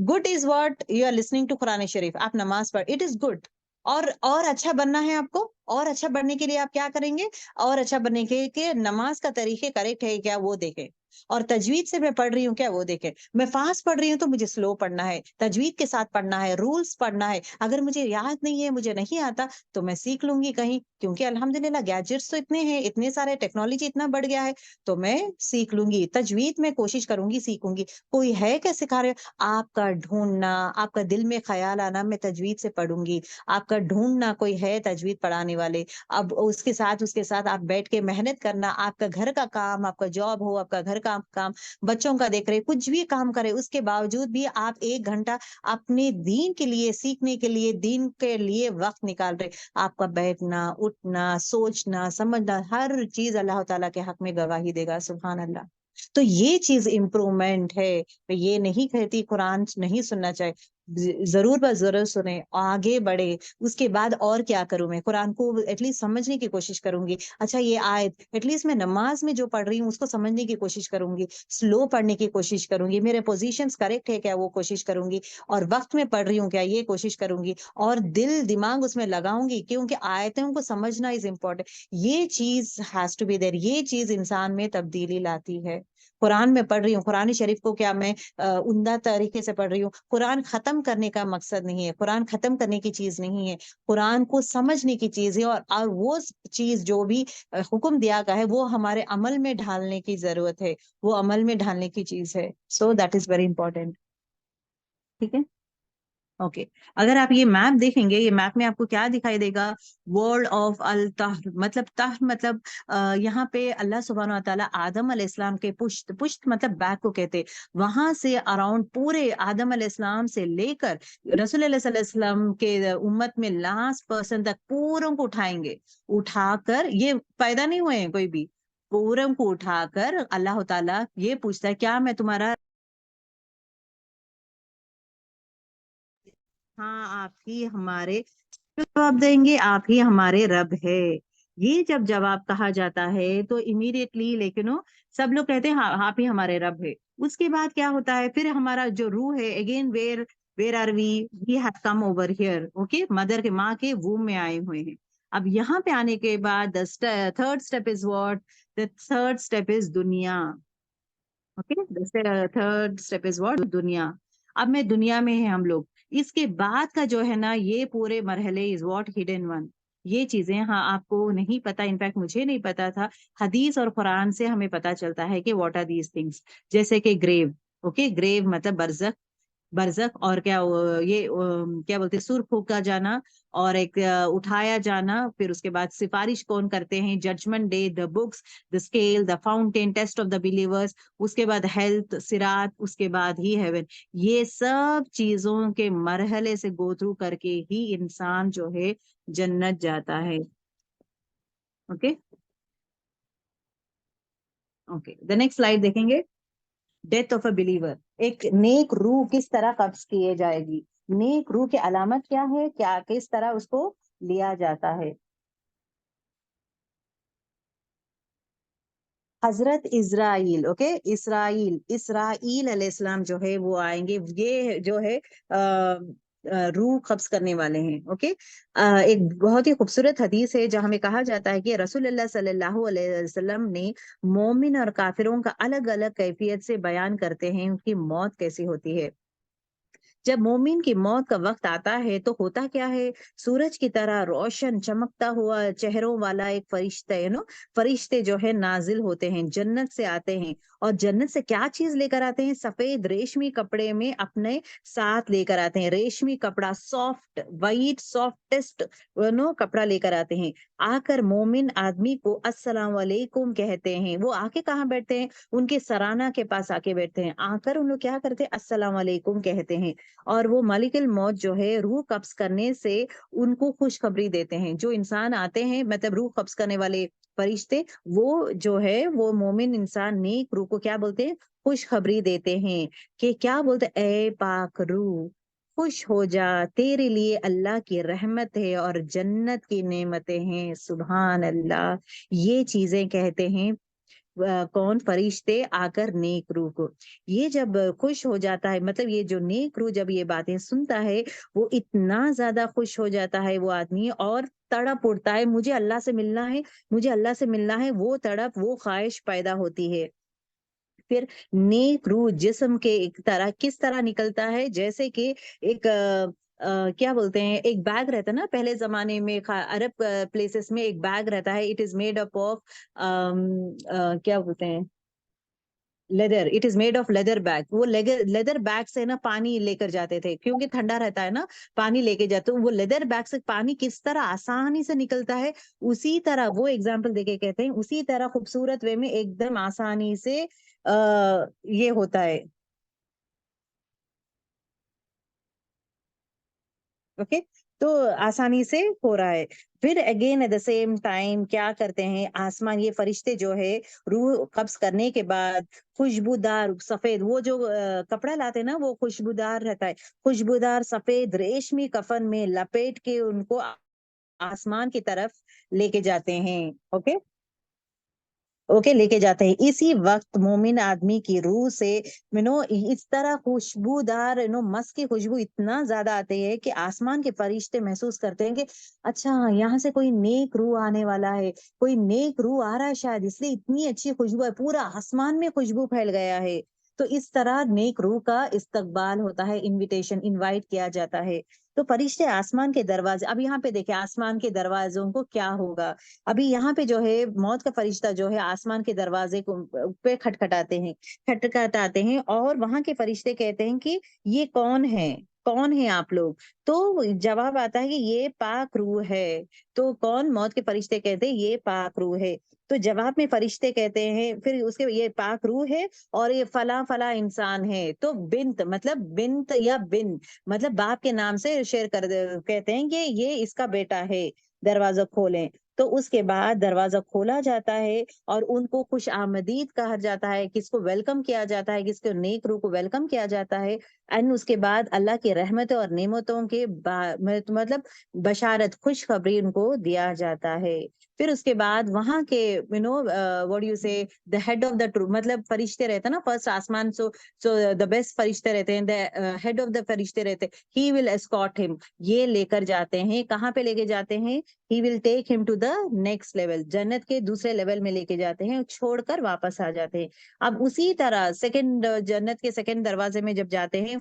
Good is what you are listening to قرآن شریف, آپ نماز پڑھ, اٹ از گڈ. اور اچھا بننا ہے آپ کو, اور اچھا بننے کے لیے آپ کیا کریں گے, اور اچھا بننے کے کہ نماز کا طریقے کریکٹ ہے کیا وہ دیکھیں, اور تجوید سے میں پڑھ رہی ہوں کیا وہ دیکھیں. میں فاسٹ پڑھ رہی ہوں تو مجھے سلو پڑھنا ہے, تجوید کے ساتھ پڑھنا ہے, رولز پڑھنا ہے. اگر مجھے یاد نہیں ہے, مجھے نہیں آتا, تو میں سیکھ لوں گی کہیں, کیونکہ الحمدللہ گیجٹس تو اتنے ہیں, اتنے سارے, ٹیکنالوجی اتنا بڑھ گیا ہے, تو میں سیکھ لوں گی. تجوید میں کوشش کروں گی, سیکھوں گی. کوئی ہے کیا سکھا رہے, آپ کا ڈھونڈنا, آپ کا دل میں خیال آنا, میں تجوید سے پڑھوں گی. آپ کا ڈھونڈنا کوئی ہے تجوید پڑھانے والے, اب اس کے ساتھ آپ بیٹھ کے محنت کرنا, آپ کا گھر کا کام, آپ کا جاب ہو, آپ کا گھر کا کام, بچوں کا دیکھ رہے, کچھ بھی کام کرے, اس کے باوجود بھی آپ 1 گھنٹہ اپنے دین کے لیے, سیکھنے کے لیے, دین کے لیے وقت نکال رہے. آپ کا بیٹھنا, اٹھنا, سوچنا, سمجھنا, ہر چیز اللہ تعالیٰ کے حق میں گواہی دے گا. سبحان اللہ. تو یہ چیز امپرومنٹ ہے. یہ نہیں کہتی قرآن نہیں سننا چاہے, ضرور بس ضرور سنیں, آگے بڑھے. اس کے بعد اور کیا کروں, میں قرآن کو ایٹ لیسٹ سمجھنے کی کوشش کروں گی. اچھا یہ آیت ایٹ لیسٹ میں نماز میں جو پڑھ رہی ہوں اس کو سمجھنے کی کوشش کروں گی, سلو پڑھنے کی کوشش کروں گی, میرے پوزیشنز کریکٹ ہے کیا وہ کوشش کروں گی, اور وقت میں پڑھ رہی ہوں کیا یہ کوشش کروں گی, اور دل دماغ اس میں لگاؤں گی, کیونکہ آیتوں کو سمجھنا از امپورٹنٹ. یہ چیز ہیز ٹو بی دیر, یہ چیز انسان میں تبدیلی لاتی ہے. قرآن میں پڑھ رہی ہوں, قرآن شریف کو کیا میں عمدہ طریقے سے پڑھ رہی ہوں. قرآن ختم کرنے کا مقصد نہیں ہے, قرآن ختم کرنے کی چیز نہیں ہے, قرآن کو سمجھنے کی چیز ہے. اور وہ چیز جو بھی حکم دیا گیا ہے وہ ہمارے عمل میں ڈھالنے کی ضرورت ہے, وہ عمل میں ڈھالنے کی چیز ہے. So that is very important. ٹھیک ہے, اوکے. اگر آپ یہ میپ دیکھیں گے, یہ میپ میں آپ کو کیا دکھائی دے گا, ورلڈ آف الطہر, مطلب طہر مطلب یہاں پہ اللہ سبحانہ و تعالیٰ آدم علیہ السلام کے پشت مطلب بیک کو کہتے, وہاں سے اراؤنڈ پورے آدم علیہ السلام سے لے کر رسول اللہ صلی اللہ علیہ وسلم کے امت میں لاسٹ پرسن تک پوروں کو اٹھائیں گے. اٹھا کر, یہ پیدا نہیں ہوئے ہیں کوئی بھی, پوروں کو اٹھا کر اللہ تعالیٰ یہ پوچھتا ہے کیا میں تمہارا, ہاں آپ ہی ہمارے, جواب دیں گے آپ ہی ہمارے رب ہے. یہ جب جواب کہا جاتا ہے تو امیڈیٹلی لیکن سب لوگ کہتے ہیں ہاں آپ ہی ہمارے رب ہے. اس کے بعد کیا ہوتا ہے پھر ہمارا جو روح ہے again where are we have come over here. Okay mother کے ماں کے وomb میں آئے ہوئے ہیں. اب یہاں پہ آنے کے بعد third step is what? The third step is دنیا. Okay third step is what? دنیا. اب میں دنیا میں ہیں ہم لوگ. اس کے بعد کا جو ہے نا یہ پورے مرحلے از واٹ؟ Hidden one. یہ چیزیں ہاں آپ کو نہیں پتا، انفیکٹ مجھے نہیں پتا تھا. حدیث اور قرآن سے ہمیں پتا چلتا ہے کہ واٹ آر دیز تھنگس. جیسے کہ گریو. اوکے گریو مطلب برزخ. برزخ اور کیا یہ کیا بولتے سر پھونکا جانا اور ایک اٹھایا جانا. پھر اس کے بعد سفارش کون کرتے ہیں؟ Judgement day, the books, the scale, the fountain, test of the believers. اس کے بعد ہیلتھ، صراط، اس کے بعد ہی ہیون. یہ سب چیزوں کے مرحلے سے گو تھرو کر کے ہی انسان جو ہے جنت جاتا ہے. Okay okay the next slide دیکھیں گے. Death of a believer. ایک نیک روح کس طرح قبض کیے جائے گی؟ نیک روح کی علامت کیا ہے؟ کیا کس طرح اس کو لیا جاتا ہے؟ حضرت اسرائیل. اوکے اسرائیل علیہ السلام جو ہے وہ آئیں گے. یہ جو ہے روح قبض کرنے والے ہیں. اوکے ایک بہت ہی خوبصورت حدیث ہے جہاں ہمیں کہا جاتا ہے کہ رسول اللہ صلی اللہ علیہ وسلم نے مومن اور کافروں کا الگ الگ کیفیت سے بیان کرتے ہیں ان کی موت کیسی ہوتی ہے. جب مومن کی موت کا وقت آتا ہے تو ہوتا کیا ہے؟ سورج کی طرح روشن چمکتا ہوا چہروں والا ایک فرشتہ فرشتے جو ہے نازل ہوتے ہیں، جنت سے آتے ہیں. اور جنت سے کیا چیز لے کر آتے ہیں؟ سفید ریشمی کپڑے میں اپنے ساتھ لے کر آتے ہیں. ریشمی کپڑا، سافٹ وائٹ سافٹسٹ کپڑا لے کر آتے ہیں. آ کر مومن آدمی کو السلام علیکم کہتے ہیں. وہ آ کے کہاں بیٹھتے ہیں؟ ان کے سرانہ کے پاس آ کے بیٹھتے ہیں. آ کر ان لوگ کیا کرتے ہیں؟ السلام علیکم کہتے ہیں. اور وہ ملک الموت جو ہے روح قبض کرنے سے ان کو خوشخبری دیتے ہیں. جو انسان آتے ہیں مطلب روح قبض کرنے والے فرشتے، وہ جو ہے وہ مومن انسان نیک روح کو کیا بولتے ہیں؟ خوشخبری دیتے ہیں. کہ کیا بولتے ہیں؟ اے پاک روح خوش ہو جا، تیرے لیے اللہ کی رحمت ہے اور جنت کی نعمتیں ہیں. سبحان اللہ. یہ چیزیں کہتے ہیں کون؟ فرشتے آ کر نیک روح کو. یہ جب خوش ہو جاتا ہے مطلب یہ جو نیک روح جب یہ باتیں سنتا ہے وہ اتنا زیادہ خوش ہو جاتا ہے وہ آدمی، اور تڑپ اٹھتا ہے مجھے اللہ سے ملنا ہے، مجھے اللہ سے ملنا ہے. وہ تڑپ، وہ خواہش پیدا ہوتی ہے. پھر نیک روح جسم کے ایک طرح کس طرح نکلتا ہے؟ جیسے کہ ایک کیا بولتے ہیں ایک بیگ رہتا ہے نا پہلے زمانے میں عرب پلیسز میں ایک بیگ رہتا ہے. It is made up of کیا بولتے ہیں leather. It is made of leather bag. وہ لیدر بیگ سے نا پانی لے کر جاتے تھے کیونکہ ٹھنڈا رہتا ہے نا، پانی لے کے جاتے. وہ لیدر بیگ سے پانی کس طرح آسانی سے نکلتا ہے اسی طرح وہ ایگزامپل دے کے کہتے ہیں اسی طرح خوبصورت وے میں ایک دم آسانی سے یہ ہوتا ہے. اوکے تو آسانی سے ہو رہا ہے. پھر again at the same time کیا کرتے ہیں آسمان یہ فرشتے جو ہے روح قبض کرنے کے بعد خوشبودار سفید وہ جو کپڑا لاتے ہیں نا وہ خوشبودار رہتا ہے. خوشبودار سفید ریشمی کفن میں لپیٹ کے ان کو آسمان کی طرف لے کے جاتے ہیں. اوکے اوکے لے کے جاتے ہیں. اسی وقت مومن آدمی کی روح سے اس طرح خوشبودار مس کی خوشبو اتنا زیادہ آتی ہے کہ آسمان کے فرشتے محسوس کرتے ہیں کہ اچھا یہاں سے کوئی نیک روح آنے والا ہے، کوئی نیک روح آ رہا ہے شاید اس لیے اتنی اچھی خوشبو ہے، پورا آسمان میں خوشبو پھیل گیا ہے. تو اس طرح نیک روح کا استقبال ہوتا ہے، انویٹیشن انوائٹ کیا جاتا ہے. تو فرشتے آسمان کے دروازے، اب یہاں پہ دیکھیں آسمان کے دروازوں کو کیا ہوگا. ابھی یہاں پہ جو ہے موت کا فرشتہ جو ہے آسمان کے دروازے کو پہ کھٹکھٹاتے ہیں اور وہاں کے فرشتے کہتے ہیں کہ یہ کون ہے، کون ہے آپ لوگ؟ تو جواب آتا ہے کہ یہ پاک روح ہے. تو کون؟ موت کے فرشتے کہتے ہیں یہ پاک روح ہے. تو جواب میں فرشتے کہتے ہیں پھر اس کے یہ پاک روح ہے اور یہ فلاں فلاں انسان ہے. تو بنت مطلب بنت یا بن مطلب باپ کے نام سے شیئر کہتے ہیں کہ یہ اس کا بیٹا ہے، دروازہ کھولیں. تو اس کے بعد دروازہ کھولا جاتا ہے اور ان کو خوش آمدید کہا جاتا ہے، کس کو ویلکم کیا جاتا ہے، کس کو نیک روح کو ویلکم کیا جاتا ہے، اینڈ اس کے بعد اللہ کی رحمتوں اور نعمتوں کے مطلب بشارت، خوشخبری ان کو دیا جاتا ہے۔ پھر اس کے بعد وہاں کے what you say the head of the true, مطلب فرشتے رہتے ہیں نا فرسٹ آسمان، سو دا بیسٹ فرشتے رہتے ہیں، دا ہیڈ آف دا فرشتے رہتے، ہی ول اسکارٹ ہم، یہ لے کر جاتے ہیں، کہاں پہ لے کے جاتے ہیں، ہی ول ٹیک ہم ٹو دا نیکسٹ لیول، جنت کے دوسرے لیول میں لے کے جاتے ہیں، چھوڑ کر واپس آ جاتے ہیں۔ اب اسی طرح سیکنڈ جنت کے سیکنڈ دروازے میں جب جاتے ہیں،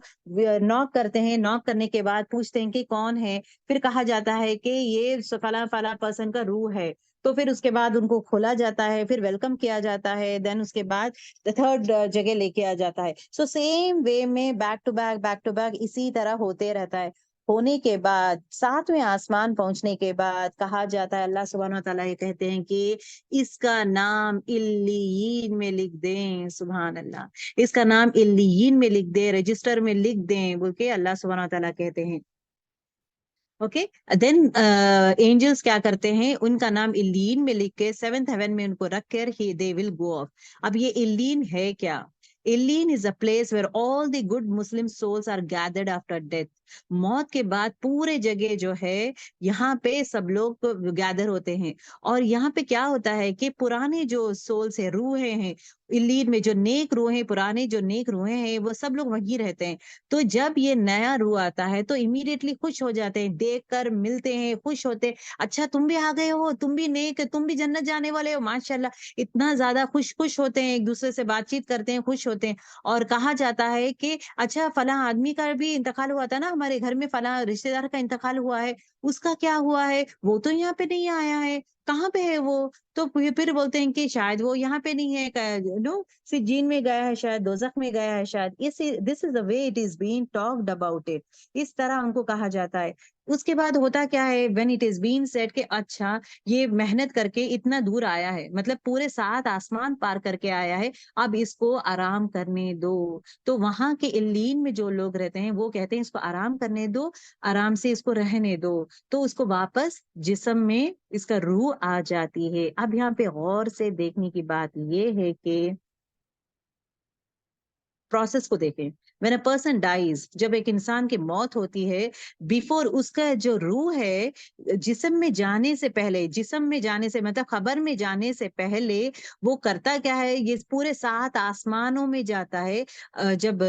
ناک کرتے ہیں، ناک کرنے کے بعد پوچھتے ہیں کہ کون ہے، پھر کہا جاتا ہے کہ یہ فلاں فلاں پرسن کا روح ہے، تو پھر اس کے بعد ان کو کھولا جاتا ہے، پھر ویلکم کیا جاتا ہے، دین اس کے بعد تھرڈ جگہ لے کے آ جاتا ہے۔ سو سیم وے میں بیک ٹو بیک اسی طرح ہوتے رہتا ہے۔ ہونے کے بعد ساتویں آسمان پہنچنے کے بعد کہا جاتا ہے، اللہ سبحانہ و تعالیٰ یہ کہتے ہیں کہ اس کا نام علیین میں لکھ دیں، سبحان اللہ، اس کا نام علیین میں لکھ دیں، رجسٹر میں لکھ دیں، بول کے اللہ سبحانہ و تعالیٰ کہتے ہیں۔ اوکے، دین اینجلس کیا کرتے ہیں، ان کا نام الین میں لکھ کے سیونتھ ہیون میں ان کو رکھ کر ہی دے ول گو آف۔ اب یہ الین ہے کیا؟ الین is a place where all the good Muslim souls are gathered after death. موت کے بعد پورے جگہ جو ہے یہاں پہ سب لوگ گیدر ہوتے ہیں، اور یہاں پہ کیا ہوتا ہے کہ پرانے جو سولس ہیں، روحیں ہیں، الین میں جو نیک روحیں، پرانے جو نیک روحیں ہیں، وہ سب لوگ وہیں رہتے ہیں۔ تو جب یہ نیا روح آتا ہے تو امیڈیٹلی خوش ہو جاتے ہیں، دیکھ کر ملتے ہیں، خوش ہوتے ہیں، اچھا تم بھی آ گئے ہو، تم بھی نیک، تم بھی جنت جانے والے ہو، ماشاءاللہ، اتنا زیادہ خوش ہوتے ہیں، ایک دوسرے سے بات چیت کرتے ہیں، خوش ہوتے ہیں۔ اور کہا جاتا ہے کہ اچھا فلاں آدمی کا بھی انتقال ہوا تھا نا، ہمارے گھر میں فلاں رشتے دار کا انتقال ہوا ہے، اس کا کیا ہوا ہے، وہ تو یہاں پہ نہیں آیا ہے، کہاں پہ ہے وہ؟ تو پھر بولتے ہیں کہ شاید وہ یہاں پہ نہیں ہے، سجین میں گیا ہے، شاید دوزخ میں گیا ہے، شاید دس از the way it is being talked about it، اس طرح ان کو کہا جاتا ہے۔ اس کے بعد ہوتا کیا ہے، when it is being said کہ اچھا یہ محنت کر کے اتنا دور آیا ہے، مطلب پورے 7 آسمان پار کر کے آیا ہے، اب اس کو آرام کرنے دو۔ تو وہاں کے الین میں جو لوگ رہتے ہیں وہ کہتے ہیں اس کو آرام کرنے دو، آرام سے اس کو رہنے دو، تو اس کو واپس جسم میں اس کا روح آ جاتی ہے۔ اب یہاں پہ غور سے دیکھنے کی بات یہ ہے کہ پروسیس کو دیکھیں، when a person dies، جب ایک انسان کی موت ہوتی ہے، بیفور اس کا جو روح ہے جسم میں جانے سے پہلے، جسم میں جانے سے مطلب خبر میں جانے سے پہلے وہ کرتا کیا ہے، یہ پورے 7 آسمانوں میں جاتا ہے۔ جب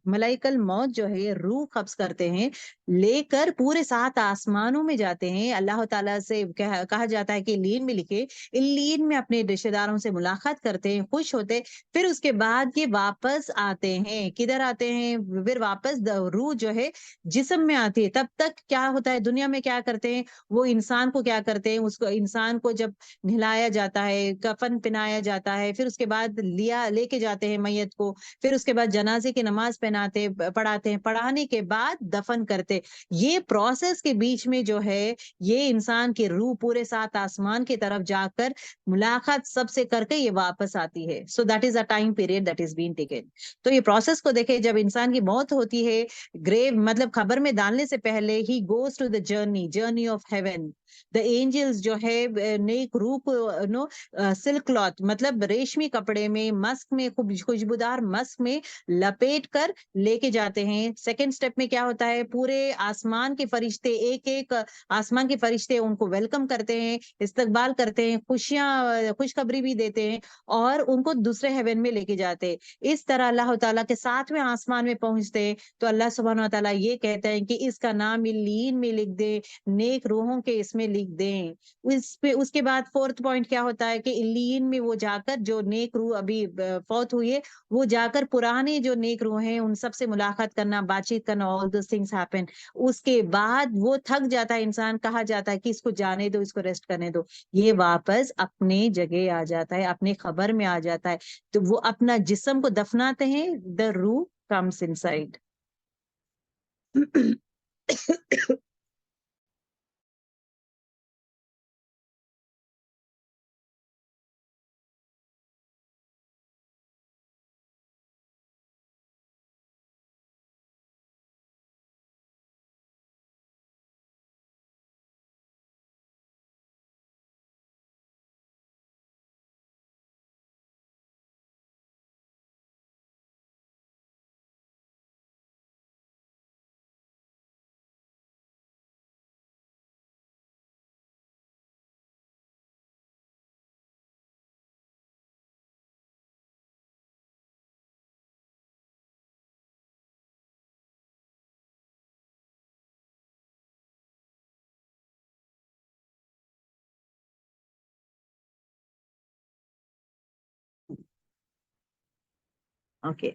ملائکہ الموت جو ہے روح قبض کرتے ہیں، لے کر پورے 7 آسمانوں میں جاتے ہیں، اللہ تعالیٰ سے کہا جاتا ہے کہ الین میں لکھے، الین میں اپنے رشتے داروں سے ملاقات کرتے ہیں، خوش ہوتے، پھر اس کے بعد یہ واپس آتے ہیں، کدھر آتے ہیں، پھر واپس روح جو ہے جسم میں آتی ہے۔ تب تک کیا ہوتا ہے دنیا میں، کیا کرتے ہیں وہ انسان کو، کیا کرتے ہیں اس کو، انسان کو جب نہلایا جاتا ہے، کفن پہنایا جاتا ہے، پھر اس کے بعد لے کے جاتے ہیں میت کو، پھر اس کے بعد جنازے کی نماز پڑھاتے ہیں، پڑھانے کے بعد دفن کرتے۔ یہ پروسیس کے بیچ میں جو ہے یہ انسان کی روح پورے 7 آسمان کی طرف جا کر ملاقات سب سے کر کے یہ واپس آتی ہے۔ So that is a time period that is been taken. تو یہ پروسیس کو دیکھیں، جب انسان کی موت ہوتی ہے، گریو مطلب قبر میں ڈالنے سے پہلے ہی goes to the journey of heaven. The angels جو ہے نیک روح کو سلک کلاتھ مطلب ریشمی کپڑے میں، مسک میں، خوشبودار مسک میں لپیٹ کر لے کے جاتے ہیں۔ سیکنڈ سٹیپ میں کیا ہوتا ہے، پورے آسمان کے فرشتے، ایک ایک آسمان کے فرشتے ان کو ویلکم کرتے ہیں، استقبال کرتے ہیں، خوشخبری بھی دیتے ہیں، اور ان کو دوسرے ہیون میں لے کے جاتے۔ اس طرح اللہ تعالیٰ کے 7ویں آسمان میں پہنچتے ہیں تو اللہ سبحانہ و تعالیٰ یہ کہتے ہیں کہ اس کا نام الین میں لکھ دیں، نیک روحوں کے اس میں لکھ دیں۔ اس کے بعد 4تھ پوائنٹ کیا ہوتا ہے کہ الین میں وہ جا کر جو نیک روح ابھی فوت ہوئی ہے، وہ جا کر پرانے جو نیک روح ہیں ان سب سے ملاقات کرنا، بات چیت کرنا، all those things happen۔ اس کے بعد وہ تھک جاتا ہے انسان، کہا جاتا ہے کہ اس کو جانے دو، اس کو ریسٹ کرنے دو، یہ واپس اپنے جگہ آ جاتا ہے، اپنے خبر میں آ جاتا ہے۔ تو وہ اپنا جسم کو دفناتے ہیں، the روح comes inside۔ Okay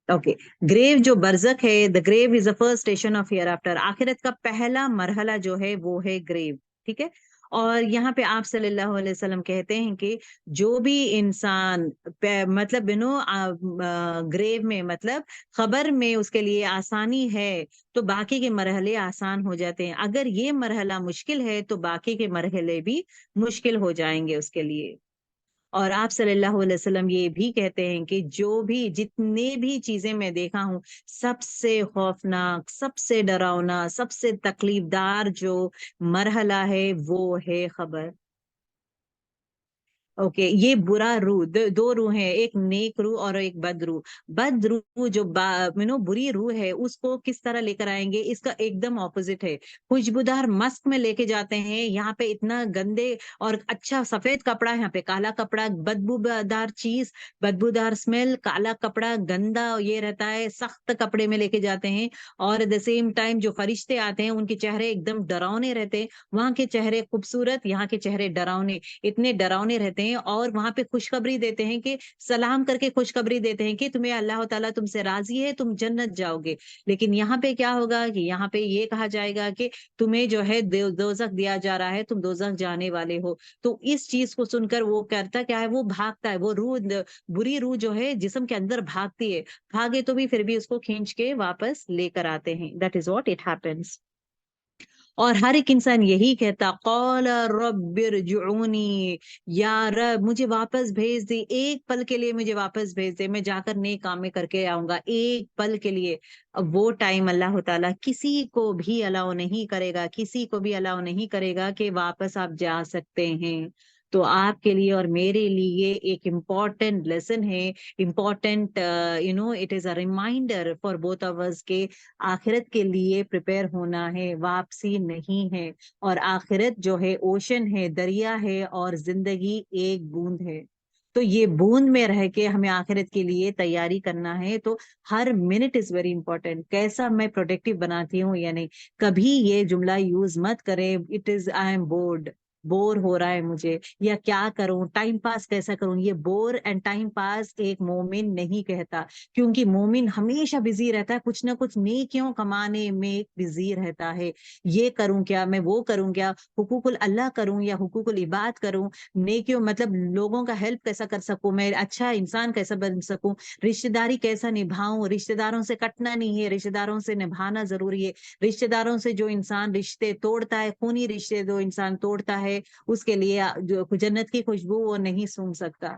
okay grave جو برزخ ہے, the grave is the first station of hereafter. آخرت کا پہلا مرحلہ جو ہے وہ ہے گریو. ٹھیک ہے, اور یہاں پہ آپ صلی اللہ علیہ وسلم کہتے ہیں کہ جو بھی انسان مطلب گریو میں مطلب خبر میں اس کے لیے آسانی ہے تو باقی کے مرحلے آسان ہو جاتے ہیں. اگر یہ مرحلہ مشکل ہے تو باقی کے مرحلے بھی مشکل ہو جائیں گے اس کے لیے. اور آپ صلی اللہ علیہ وسلم یہ بھی کہتے ہیں کہ جو بھی جتنے بھی چیزیں میں دیکھا ہوں, سب سے خوفناک, سب سے ڈراؤنا, سب سے تکلیف دار جو مرحلہ ہے وہ ہے خبر. اوکے, یہ برا روح, دو روح ہیں, ایک نیک روح اور ایک بد روح. بد روح جو بری روح ہے اس کو کس طرح لے کر آئیں گے, اس کا ایک دم اپوزٹ ہے. خوشبودار مسک میں لے کے جاتے ہیں, یہاں پہ اتنا گندے اور اچھا سفید کپڑا, یہاں پہ کالا کپڑا, بدبودار چیز, بدبودار اسمیل, کالا کپڑا گندا یہ رہتا ہے, سخت کپڑے میں لے کے جاتے ہیں. اور ایٹ دا سیم ٹائم جو فرشتے آتے ہیں ان کے چہرے ایک دم ڈراؤنے رہتے ہیں, وہاں کے چہرے خوبصورت, یہاں کے چہرے ڈراؤنے, اتنے ڈراؤنے رہتے ہیں. اور وہاں پہ خوشخبری دیتے ہیں کہ سلام کر کے خوشخبری دیتے ہیں کہ تمہیں اللہ تعالیٰ تم سے راضی ہے, تم جنت جاؤ گے. لیکن یہاں پہ کیا ہوگا کہ یہاں پہ یہ کہا جائے گا کہ تمہیں جو ہے دوزخ دیا جا رہا ہے, تم دوزخ جانے والے ہو. تو اس چیز کو سن کر وہ کرتا کیا ہے, وہ بھاگتا ہے. وہ روح, بری روح جو ہے جسم کے اندر بھاگتی ہے, بھاگے تو بھی پھر بھی اس کو کھینچ کے واپس لے کر آتے ہیں. That is what it happens. اور ہر ایک انسان یہی کہتا, قال رب ارجعونی, یا رب مجھے واپس بھیج دے, ایک پل کے لیے مجھے واپس بھیج دے, میں جا کر نیک کام میں کر کے آؤں گا, ایک پل کے لیے. اب وہ ٹائم اللہ تعالیٰ کسی کو بھی الاؤ نہیں کرے گا, کسی کو بھی الاؤ نہیں کرے گا کہ واپس آپ جا سکتے ہیں. تو آپ کے لیے اور میرے لیے ایک امپورٹنٹ لیسن ہے, important it is a reminder for both of us کہ آخرت کے لیے پریپئر ہونا ہے, واپسی نہیں ہے. اور آخرت جو ہے اوشن ہے, دریا ہے, اور زندگی ایک بوند ہے. تو یہ بوند میں رہ کے ہمیں آخرت کے لیے تیاری کرنا ہے. تو ہر منٹ از ویری امپورٹینٹ, کیسا میں پروڈکٹیو بناتی ہوں یا نہیں. کبھی یہ جملہ یوز مت کریں, it is I am bored, bore ہو رہا ہے مجھے, یا کیا کروں, ٹائم پاس کیسا کروں. یہ بور اینڈ ٹائم پاس ایک مومن نہیں کہتا, کیونکہ مومن ہمیشہ بزی رہتا ہے, کچھ نہ کچھ نیکیوں کمانے میں بزی رہتا ہے. یہ کروں کیا, میں وہ کروں کیا, حقوق اللہ کروں یا حقوق العباد کروں, نیکیوں مطلب لوگوں کا ہیلپ کیسا کر سکوں, میں اچھا انسان کیسا بن سکوں, رشتہ داری کیسا نبھاؤں. رشتہ داروں سے کٹنا نہیں ہے, رشتہ داروں سے نبھانا ضروری ہے. رشتہ داروں سے جو انسان رشتے توڑتا ہے, خونی رشتے جو انسان توڑتا ہے, اس کے لیے جو جنت کی خوشبو وہ نہیں سونگھ سکتا.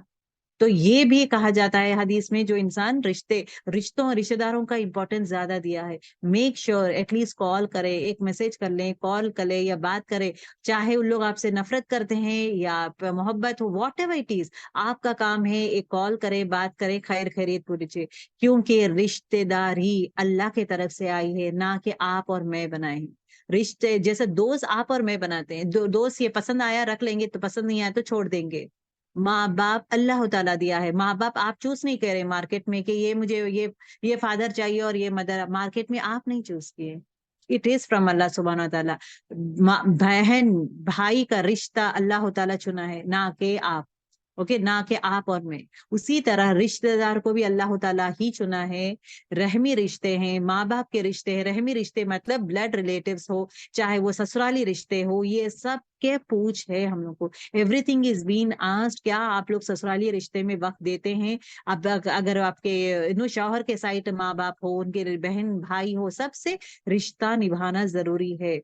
تو یہ بھی کہا جاتا ہے حدیث میں, جو انسان رشتوں رشتہ داروں کا امپورٹنس زیادہ دیا ہے, میک شیور ایٹ لیسٹ کال کرے, ایک میسج کر لیں, کال کرے یا بات کرے, چاہے ان لوگ آپ سے نفرت کرتے ہیں یا محبت ہو, واٹ ایور اٹ از, آپ کا کام ہے ایک کال کرے, بات کرے, خیر خیریت پوچھے. کیونکہ رشتے داری اللہ کی طرف سے آئی ہے, نہ کہ آپ اور میں بنائے ہیں. رشتے جیسے دوست آپ اور میں بناتے ہیں, دوست یہ پسند آیا رکھ لیں گے, تو پسند نہیں آیا تو چھوڑ دیں گے. ماں باپ اللہ تعالیٰ دیا ہے, ماں باپ آپ چوز نہیں کر رہے مارکیٹ میں کہ یہ مجھے یہ فادر چاہیے اور یہ مدر, مارکیٹ میں آپ نہیں چوز کیے, اٹ از فرام اللہ سبحانہ تعالیٰ. بہن بھائی کا رشتہ اللہ تعالیٰ چنا ہے, نہ کہ آپ. اوکے, نہ کہ آپ اور میں. اسی طرح رشتہ دار کو بھی اللہ تعالیٰ ہی چنا ہے. رحمی رشتے ہیں, ماں باپ کے رشتے ہیں, رحمی رشتے مطلب بلڈ ریلیٹیوز ہو, چاہے وہ سسرالی رشتے ہو, یہ سب کے پوچھ ہے ہم لوگ کو. Every thing is been asked, کیا آپ لوگ سسرالی رشتے میں وقت دیتے ہیں؟ اب اگر آپ کے شوہر کے سائٹ ماں باپ ہو, ان کے بہن بھائی ہو, سب سے رشتہ نبھانا ضروری ہے.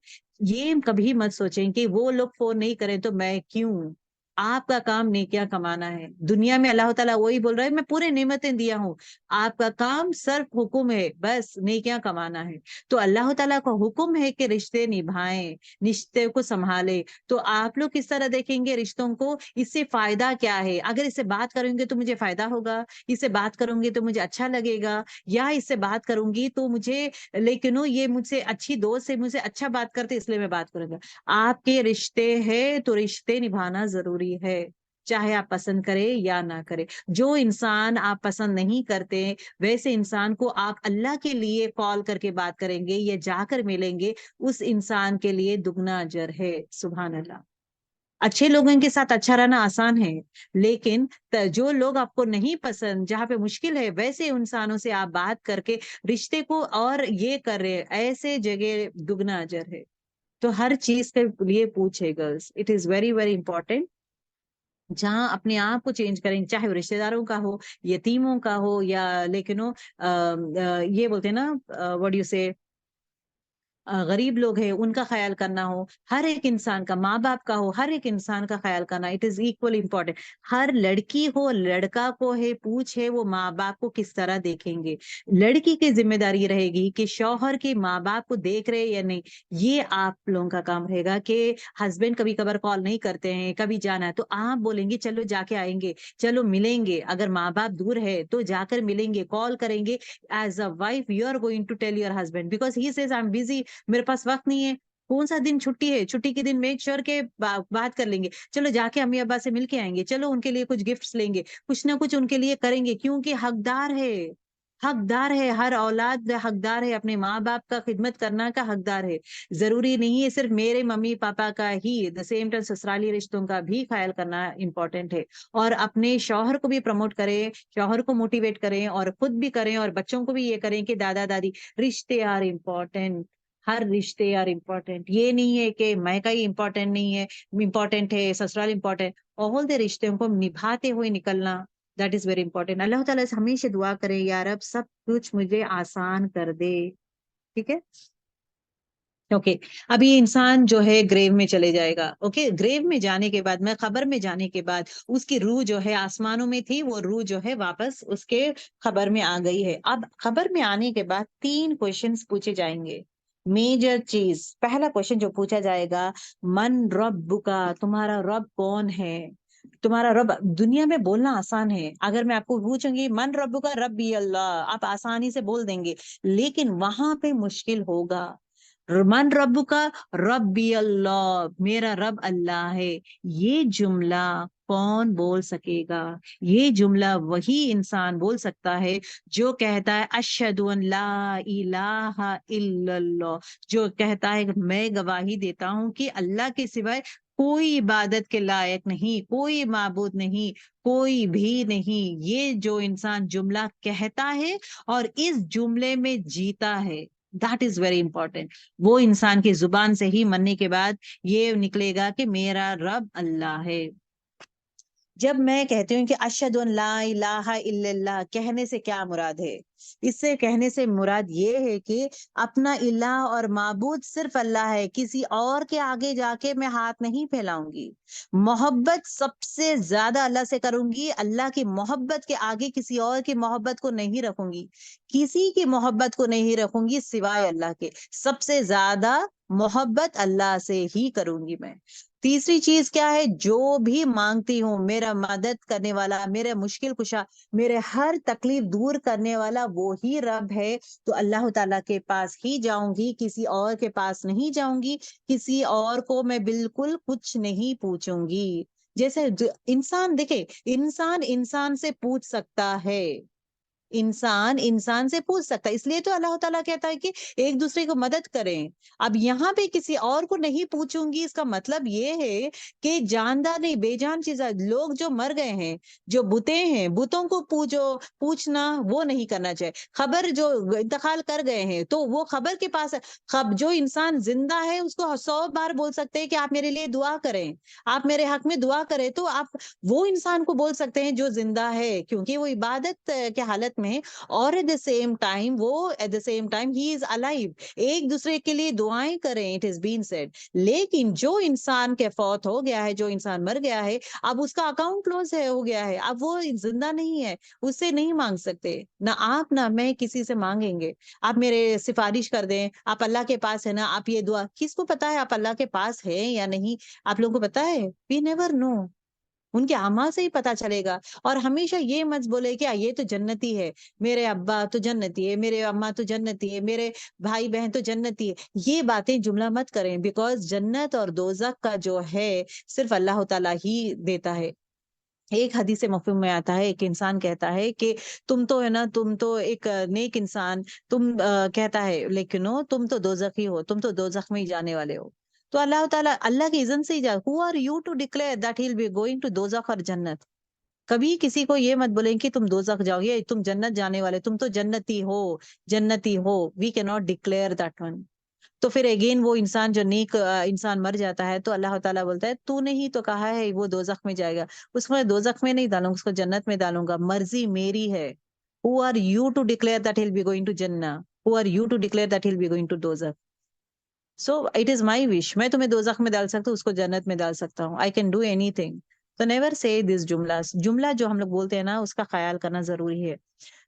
یہ کبھی مت سوچیں کہ وہ لوگ فون نہیں کریں تو میں کیوں. آپ کا کام نیکیاں کمانا ہے. دنیا میں اللہ تعالیٰ وہی بول رہا ہے, میں پورے نعمتیں دیا ہوں, آپ کا کام صرف حکم ہے, بس نیکیاں کمانا ہے. تو اللہ تعالیٰ کا حکم ہے کہ رشتے نبھائیں, رشتے کو سنبھالے. تو آپ لوگ کس طرح دیکھیں گے رشتوں کو, اس سے فائدہ کیا ہے. اگر اس سے بات کریں گے تو مجھے فائدہ ہوگا, اس سے بات کروں گی تو مجھے اچھا لگے گا, یا اس سے بات کروں گی تو مجھے, لیکن یہ مجھ سے اچھی دوست ہے, مجھ سے اچھا بات کرتے اس لیے میں بات کروں گا. آپ کے رشتے ہیں تو رشتے نبھانا ضروری ہے, چاہے آپ پسند کرے یا نہ کرے. جو انسان آپ پسند نہیں کرتے ویسے انسان کو آپ اللہ کے لیے کال کر کے بات کریں گے یا جا کر ملیں گے, اس انسان کے لیے دگنا اجر ہے. سبحان اللہ. اچھے لوگوں کے ساتھ اچھا رہنا آسان ہے، لیکن جو لوگ آپ کو نہیں پسند، جہاں پہ مشکل ہے، ویسے انسانوں سے آپ بات کر کے رشتے کو اور یہ کر رہے، ایسے جگہ دگنا اجر ہے۔ تو ہر چیز کے لیے پوچھے girls, it is very very important. جہاں اپنے آپ کو چینج کریں، چاہے وہ رشتے داروں کا ہو، یتیموں کا ہو، یا لیکن یہ بولتے ہیں نا، وٹ یو سے، غریب لوگ ہیں ان کا خیال کرنا ہو، ہر ایک انسان کا، ماں باپ کا ہو، ہر ایک انسان کا خیال کرنا، اٹ از اکول امپورٹینٹ۔ ہر لڑکی ہو لڑکا کو ہے پوچھ ہے وہ ماں باپ کو کس طرح دیکھیں گے۔ لڑکی کی ذمہ داری رہے گی کہ شوہر کے ماں باپ کو دیکھ رہے یا نہیں، یہ آپ لوگوں کا کام رہے گا۔ کہ ہسبینڈ کبھی کبھار کال نہیں کرتے ہیں، کبھی جانا ہے تو آپ بولیں گے چلو جا کے آئیں گے، چلو ملیں گے، اگر ماں باپ دور ہے تو جا کر ملیں گے، کال کریں گے۔ As a wife you are going to tell your husband because he says I am busy, میرے پاس وقت نہیں ہے، کون سا دن چھٹی ہے، چھٹی کے دن میک شور کے بات کر لیں گے، چلو جا کے امی ابا سے مل کے آئیں گے، چلو ان کے لیے کچھ گفٹس لیں گے، کچھ نہ کچھ ان کے لیے کریں گے، کیونکہ حقدار ہے، حقدار ہے، ہر اولاد حقدار ہے، اپنے ماں باپ کا خدمت کرنا کا حقدار ہے۔ ضروری نہیں ہے صرف میرے ممی پاپا کا ہی، دا سیم ٹائم سسرالی رشتوں کا بھی خیال کرنا امپورٹنٹ ہے۔ اور اپنے شوہر کو بھی پروموٹ کریں، شوہر کو موٹیویٹ کریں، اور خود بھی کریں، اور بچوں کو بھی یہ کریں کہ دادا دادی رشتے آر امپورٹنٹ، ہر رشتے آر امپورٹنٹ۔ یہ نہیں ہے کہ میں کا ہی امپورٹنٹ نہیں ہے، امپورٹنٹ ہے سسرال امپورٹنٹ، آل دے رشتوں کو نبھاتے ہوئے نکلنا، دیٹ از ویری امپورٹنٹ۔ اللہ تعالیٰ سے ہمیشہ دعا کریں یا رب سب کچھ مجھے آسان کر دے، ٹھیک ہے؟ اوکے، اب یہ انسان جو ہے گریو میں چلے جائے گا، اوکے، گریو میں جانے کے بعد، میں قبر میں جانے کے بعد اس کی روح جو ہے آسمانوں میں تھی، وہ روح جو ہے واپس اس کے قبر میں آ گئی ہے۔ اب قبر میں آنے کے بعد 3 کوشچنس پوچھے جائیں گے، میجر چیز۔ پہلا کوشچن جو پوچھا جائے گا، من رب کا، تمہارا رب کون ہے؟ تمہارا رب، دنیا میں بولنا آسان ہے، اگر میں آپ کو پوچھوں گی من رب کا، ربی اللہ، آپ آسانی سے بول دیں گے، لیکن وہاں پہ مشکل ہوگا۔ من رب کا، ربی اللہ، میرا رب اللہ ہے، یہ جملہ کون بول سکے گا؟ یہ جملہ وہی انسان بول سکتا ہے جو کہتا ہے اشہد ان لا الہ الا اللہ، جو کہتا ہے کہ میں گواہی دیتا ہوں کہ اللہ کے سوائے کوئی عبادت کے لائق نہیں، کوئی معبود نہیں، کوئی بھی نہیں۔ یہ جو انسان جملہ کہتا ہے اور اس جملے میں جیتا ہے، that is very important، وہ انسان کی زبان سے ہی مننے کے بعد یہ نکلے گا کہ میرا رب اللہ ہے۔ جب میں کہتی ہوں کہ اشہد ان لا الہ الا اللہ، کہنے سے کیا مراد ہے؟ اس سے کہنے سے مراد یہ ہے کہ اپنا الہ اور معبود صرف اللہ ہے، کسی اور کے آگے جا کے میں ہاتھ نہیں پھیلاؤں گی، محبت سب سے زیادہ اللہ سے کروں گی، اللہ کی محبت کے آگے کسی اور کی محبت کو نہیں رکھوں گی، کسی کی محبت کو نہیں رکھوں گی سوائے اللہ کے، سب سے زیادہ محبت اللہ سے ہی کروں گی میں۔ تیسری چیز کیا ہے؟ جو بھی مانگتی ہوں، میرا مدد کرنے والا، میرے مشکل کشا، میرے ہر تکلیف دور کرنے والا وہی رب ہے، تو اللہ تعالیٰ کے پاس ہی جاؤں گی، کسی اور کے پاس نہیں جاؤں گی، کسی اور کو میں بالکل کچھ نہیں پوچھوں گی۔ جیسے انسان دیکھے، انسان سے پوچھ سکتا ہے، انسان انسان سے پوچھ سکتا ہے، اس لیے تو اللہ تعالیٰ کہتا ہے کہ ایک دوسرے کو مدد کریں۔ اب یہاں پہ کسی اور کو نہیں پوچھوں گی، اس کا مطلب یہ ہے کہ جاندار نہیں، بے جان چیزیں، لوگ جو مر گئے ہیں، جو بتیں ہیں، بتوں کو پوچھنا وہ نہیں کرنا چاہیے۔ خبر جو انتقال کر گئے ہیں تو وہ خبر کے پاس ہے، جو انسان زندہ ہے اس کو 100 بار بول سکتے ہیں کہ آپ میرے لیے دعا کریں، آپ میرے حق میں دعا کریں، تو آپ وہ انسان کو بول سکتے ہیں جو زندہ ہے، کیونکہ وہ عبادت کے حالت میں، اور ایٹ دا سیم ٹائم وہ at the same time he is alive, ایک دوسرے کے لیے دعائیں کریں، اٹ از بین سیڈ۔ لیکن جو انسان کے فوت ہو گیا ہے، جو انسان مر گیا ہے، اب اس کا اکاؤنٹ کلوز ہو گیا ہے، اب وہ زندہ نہیں ہے، اس سے نہیں مانگ سکتے، نہ آپ نہ میں کسی سے مانگیں گے۔ آپ میرے سفارش کر دیں، آپ اللہ کے پاس ہے نا، آپ یہ دعا، کس کو پتا ہے آپ اللہ کے پاس ہے یا نہیں؟ آپ لوگوں کو پتا ہے؟ وی نیور نو، ان کے اعمال سے ہی پتا چلے گا۔ اور ہمیشہ یہ مت بولے کہ یہ تو جنتی ہے، میرے ابا تو جنتی ہے، میرے اماں تو جنتی ہے، میرے بھائی بہن تو جنتی ہے، یہ باتیں جملہ مت کریں، بیکاز جنت اور دوزخ کا جو ہے صرف اللہ تعالیٰ ہی دیتا ہے۔ ایک حدیث مفہوم میں آتا ہے، ایک انسان کہتا ہے کہ تم تو ہے نا، تم تو ایک نیک انسان، تم کہتا ہے لیکن تم تو دوزخی ہو، تم تو دوزخ میں ہی جانے والے ہو۔ تو اللہ تعالیٰ اللہ کے اذن سے ہی who are you to declare that he'll be going to دوزخ اور جنت؟ کبھی کسی کو یہ مت بولیں کہ تم دوزخ جاؤ گے، تم جنت جانے والے، تم تو جنتی ہو، جنتی ہو. وی کی ناٹ ڈکلیئر دیٹ ون. تو پھر اگین وہ انسان جو نیک انسان مر جاتا ہے تو اللہ تعالیٰ بولتا ہے تو نے ہی تو کہا ہے وہ دوزخ میں جائے گا، اس کو میں دوزخ میں نہیں ڈالوں گا، اس کو جنت میں ڈالوں گا، مرضی میری ہے. Who are you to declare that he'll be going to Jannah? Who are you to declare that he'll be going to dozakh? So it is my wish. میں تمہیں دوزخ میں ڈال سکتا ہوں، اس کو جنت میں ڈال سکتا ہوں. I can do anything. So never say this جملہ. جملہ جو ہم لوگ بولتے ہیں نا، اس کا خیال کرنا ضروری ہے.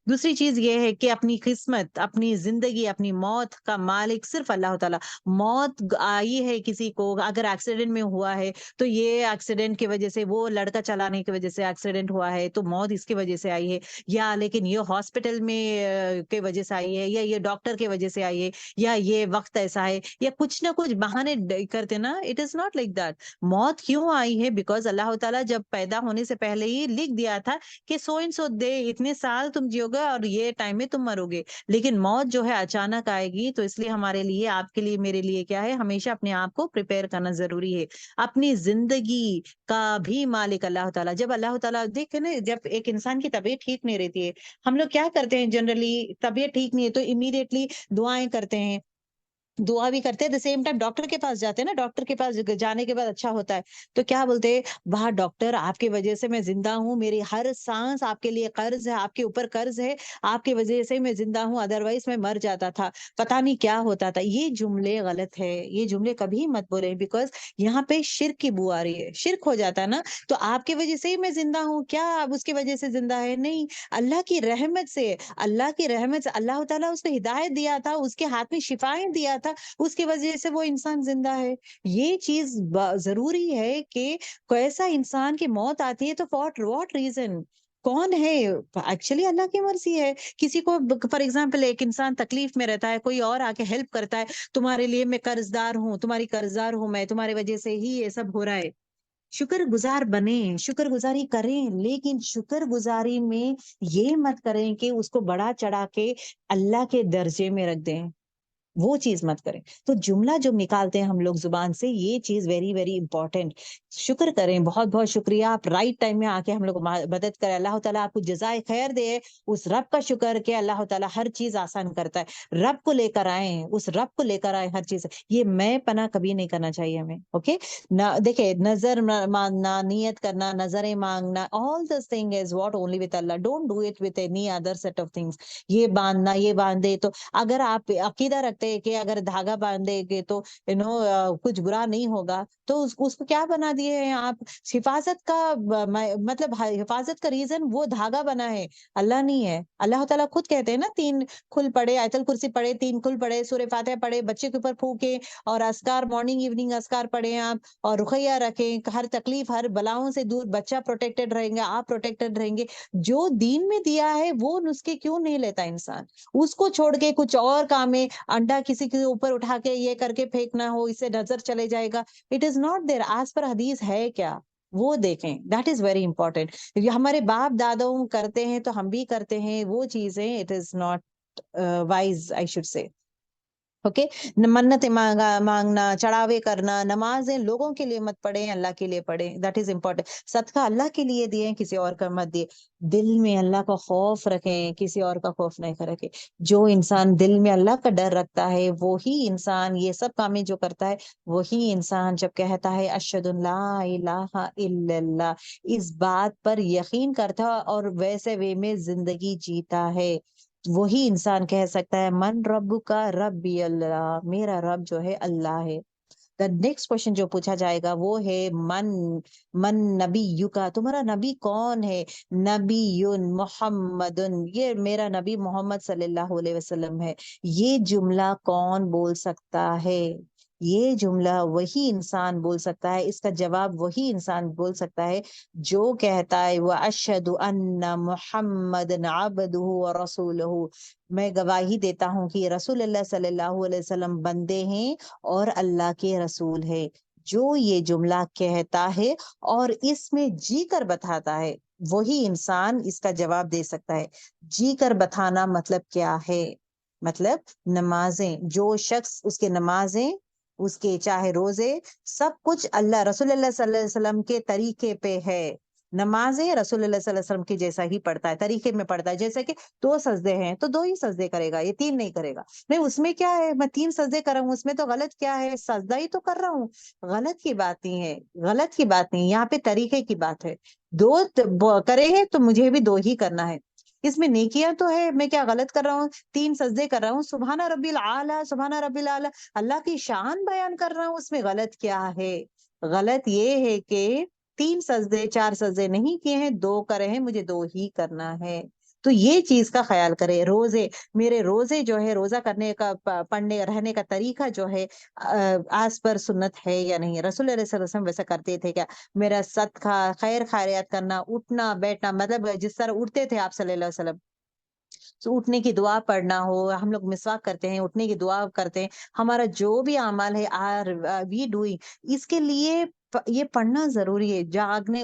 دوسری چیز یہ ہے کہ اپنی قسمت، اپنی زندگی، اپنی موت کا مالک صرف اللہ تعالیٰ. موت آئی ہے کسی کو، اگر ایکسیڈنٹ میں ہوا ہے تو یہ ایکسیڈنٹ کی وجہ سے، وہ لڑکا چلانے کی وجہ سے ایکسیڈنٹ ہوا ہے تو موت اس کی وجہ سے آئی ہے، یا لیکن یہ ہاسپٹل میں کی وجہ سے آئی ہے، یا یہ ڈاکٹر کی وجہ سے آئی ہے، یا یہ وقت ایسا ہے، یا کچھ نہ کچھ بہانے کرتے نا. It is not like that. موت کیوں آئی ہے؟ بیکاز اللہ تعالیٰ جب پیدا ہونے سے پہلے ہی لکھ دیا تھا کہ سو اینڈ سو دے اتنے سال تم جیو گے اور یہ ٹائم میں تم مرو گے. لیکن موت جو ہے اچانک آئے گی، تو اس لیے ہمارے لیے، آپ کے لیے، میرے لیے کیا ہے، ہمیشہ اپنے آپ کو پریپئر کرنا ضروری ہے. اپنی زندگی کا بھی مالک اللہ تعالیٰ. جب اللہ تعالیٰ دیکھیں نا، جب ایک انسان کی طبیعت ٹھیک نہیں رہتی ہے، ہم لوگ کیا کرتے ہیں جنرلی؟ طبیعت ٹھیک نہیں ہے تو امیڈیٹلی دعائیں کرتے ہیں، دعا بھی کرتے ہیں، سیم ٹائم ڈاکٹر کے پاس جاتے ہیں نا. ڈاکٹر کے پاس جانے کے بعد اچھا ہوتا ہے تو کیا بولتے ہیں؟ واہ ڈاکٹر، آپ کی وجہ سے میں زندہ ہوں، میری ہر سانس آپ کے لیے قرض ہے، آپ کے اوپر قرض ہے، آپ کی وجہ سے میں زندہ ہوں، ادروائز میں مر جاتا تھا، پتہ نہیں کیا ہوتا تھا. یہ جملے غلط ہے، یہ جملے کبھی مت بولیں، بیکاز یہاں پہ شرک کی بو آ رہی ہے. شرک ہو جاتا ہے نا. تو آپ کی وجہ سے ہی میں زندہ ہوں، کیا آپ اس کی وجہ سے زندہ ہے؟ نہیں، اللہ کی رحمت سے. اللہ کی رحمت سے اللہ تعالیٰ اس کو ہدایت دیا تھا، اس کے ہاتھ میں شفائیں دیا تھا، اس کی وجہ سے وہ انسان زندہ ہے. یہ چیز ضروری ہے کہ کیسا انسان کی موت آتی ہے تو فار واٹ ریزن، کون ہے؟ ایکچولی اللہ کی مرضی ہے. کسی کو فار ایگزامپل ایک انسان تکلیف میں رہتا ہے، کوئی اور آ کے ہیلپ کرتا ہے، تمہارے لیے میں قرض دار ہوں، تمہاری قرض دار ہوں میں، تمہاری وجہ سے ہی یہ سب ہو رہا ہے. شکر گزار بنیں، شکر گزاری کریں، لیکن شکر گزاری میں یہ مت کریں کہ اس کو بڑا چڑھا کے اللہ کے درجے میں رکھ دیں، وہ چیز مت کریں. تو جملہ جو نکالتے ہیں ہم لوگ زبان سے، یہ چیز ویری ویری امپورٹنٹ. شکر کریں، بہت بہت شکریہ، آپ رائٹ ٹائم میں آ کے ہم لوگ مدد کریں. اللہ تعالیٰ آپ کو جزائے خیر دے. اس رب کا شکر کہ اللہ تعالیٰ ہر چیز آسان کرتا ہے. رب کو لے کر آئیں، اس رب کو لے کر آئیں ہر چیز. یہ میں پناہ کبھی نہیں کرنا چاہیے ہمیں. اوکے، دیکھیں، نظر مانگنا، نیت کرنا، نظریں مانگنا، all this thing is what only with Allah. Don't do it with any other set of things. یہ باندھنا، یہ باندھے تو اگر آپ عقیدہ رکھتے ہیں کہ اگر دھاگا باندھے گے تو کچھ برا نہیں ہوگا، تو اس کو کیا بنا دیے ہیں آپ؟ حفاظت کا مطلب حفاظت کا ریزن وہ دھاگا بنا ہے، اللہ نہیں ہے. اللہ تعالیٰ خود کہتے ہیں نا، 3 کھل پڑے، آیت الکرسی پڑھے، 3 کھل پڑے، سورہ فاتحہ پڑھے، بچے کے اوپر پھونکے، اور اذکار مارننگ ایوننگ اذکار پڑھیں آپ، اور رقیہ رکھیں. ہر تکلیف، ہر بلاؤں سے دور، بچہ پروٹیکٹڈ رہیں گے، آپ پروٹیکٹڈ رہیں گے. جو دین میں دیا ہے وہ نسخے کیوں نہیں لیتا انسان؟ اس کو چھوڑ کے کچھ اور کام ہے، انڈا کسی کے اوپر اٹھا کے یہ کر کے پھینکنا ہو، اس سے نظر چلے جائے گا. It is not there. آج پر حدیث ہے کیا وہ دیکھیں. That is very important. ہمارے باپ داداؤں کرتے ہیں تو ہم بھی کرتے ہیں وہ چیزیں. It is not wise, I should say. Okay, منت مانگنا، چڑھاوے کرنا، نمازیں لوگوں کے لیے مت پڑھیں، اللہ کے لیے پڑھیں. That is important. صدقہ اللہ کے لیے دیے، کسی اور کا مت دیے. دل میں اللہ کا خوف رکھیں، کسی اور کا خوف نہیں رکھیں. جو انسان دل میں اللہ کا ڈر رکھتا ہے وہی انسان یہ سب کامیں جو کرتا ہے، وہی انسان جب کہتا ہے اشہد ان لا الہ الا اللہ، اس بات پر یقین کرتا ہے اور ویسے وے میں زندگی جیتا ہے، وہی انسان کہہ سکتا ہے من رب کا ربی اللہ، میرا رب جو ہے اللہ ہے. نیکسٹ کوشچن جو پوچھا جائے گا وہ ہے من نبی کا، تمہارا نبی کون ہے؟ نبی محمد، یہ میرا نبی محمد صلی اللہ علیہ وسلم ہے. یہ جملہ کون بول سکتا ہے؟ یہ جملہ وہی انسان بول سکتا ہے. اس کا جواب وہی انسان بول سکتا ہے جو کہتا ہے وَأَشْهَدُ أَنَّ مُحَمَّدًا عَبْدُهُ وَرَسُولُهُ، میں گواہی دیتا ہوں کہ رسول اللہ صلی اللہ علیہ وسلم بندے ہیں اور اللہ کے رسول ہے. جو یہ جملہ کہتا ہے اور اس میں جی کر بتاتا ہے وہی انسان اس کا جواب دے سکتا ہے. جی کر بتانا مطلب کیا ہے؟ مطلب نمازیں، جو شخص اس کے نمازیں اس کے چاہے روزے، سب کچھ اللہ رسول اللہ صلی اللہ علیہ وسلم کے طریقے پہ ہے. نمازیں رسول اللہ صلی اللہ علیہ وسلم کے جیسا ہی پڑھتا ہے، طریقے میں پڑھتا ہے. جیسے کہ 2 سجدے ہیں تو 2 ہی سجدے کرے گا، یہ 3 نہیں کرے گا. نہیں اس میں کیا ہے، میں 3 سجدے کر رہا ہوں، اس میں تو غلط کیا ہے، سجدہ ہی تو کر رہا ہوں. غلط کی بات نہیں ہے، غلط کی بات نہیں، یہاں پہ طریقے کی بات ہے. 2 کرے ہیں تو مجھے بھی 2 ہی کرنا ہے. اس میں نیکیاں تو ہے، میں کیا غلط کر رہا ہوں، 3 سجدے کر رہا ہوں، سبحان ربی العالی سبحان ربی العالی، اللہ کی شان بیان کر رہا ہوں، اس میں غلط کیا ہے؟ غلط یہ ہے کہ 3 سجدے 4 سجدے نہیں کیے ہیں، 2 کرے ہیں، مجھے 2 ہی کرنا ہے. تو یہ چیز کا خیال کرے. روزے، میرے روزے جو ہے، روزہ کرنے کا پڑھنے رہنے کا طریقہ جو ہے آس پر سنت ہے یا نہیں؟ رسول اللہ صلی اللہ علیہ وسلم ویسا کرتے تھے کیا؟ میرا صدقہ خیر خیریات کرنا، اٹھنا بیٹھنا، مطلب جس طرح اٹھتے تھے آپ صلی اللہ علیہ وسلم، تو اٹھنے کی دعا پڑھنا ہو، ہم لوگ مسواک کرتے ہیں، اٹھنے کی دعا کرتے ہیں، ہمارا جو بھی اعمال ہے آر وی ڈوئنگ، اس کے لیے یہ پڑھنا ضروری ہے. جاگنے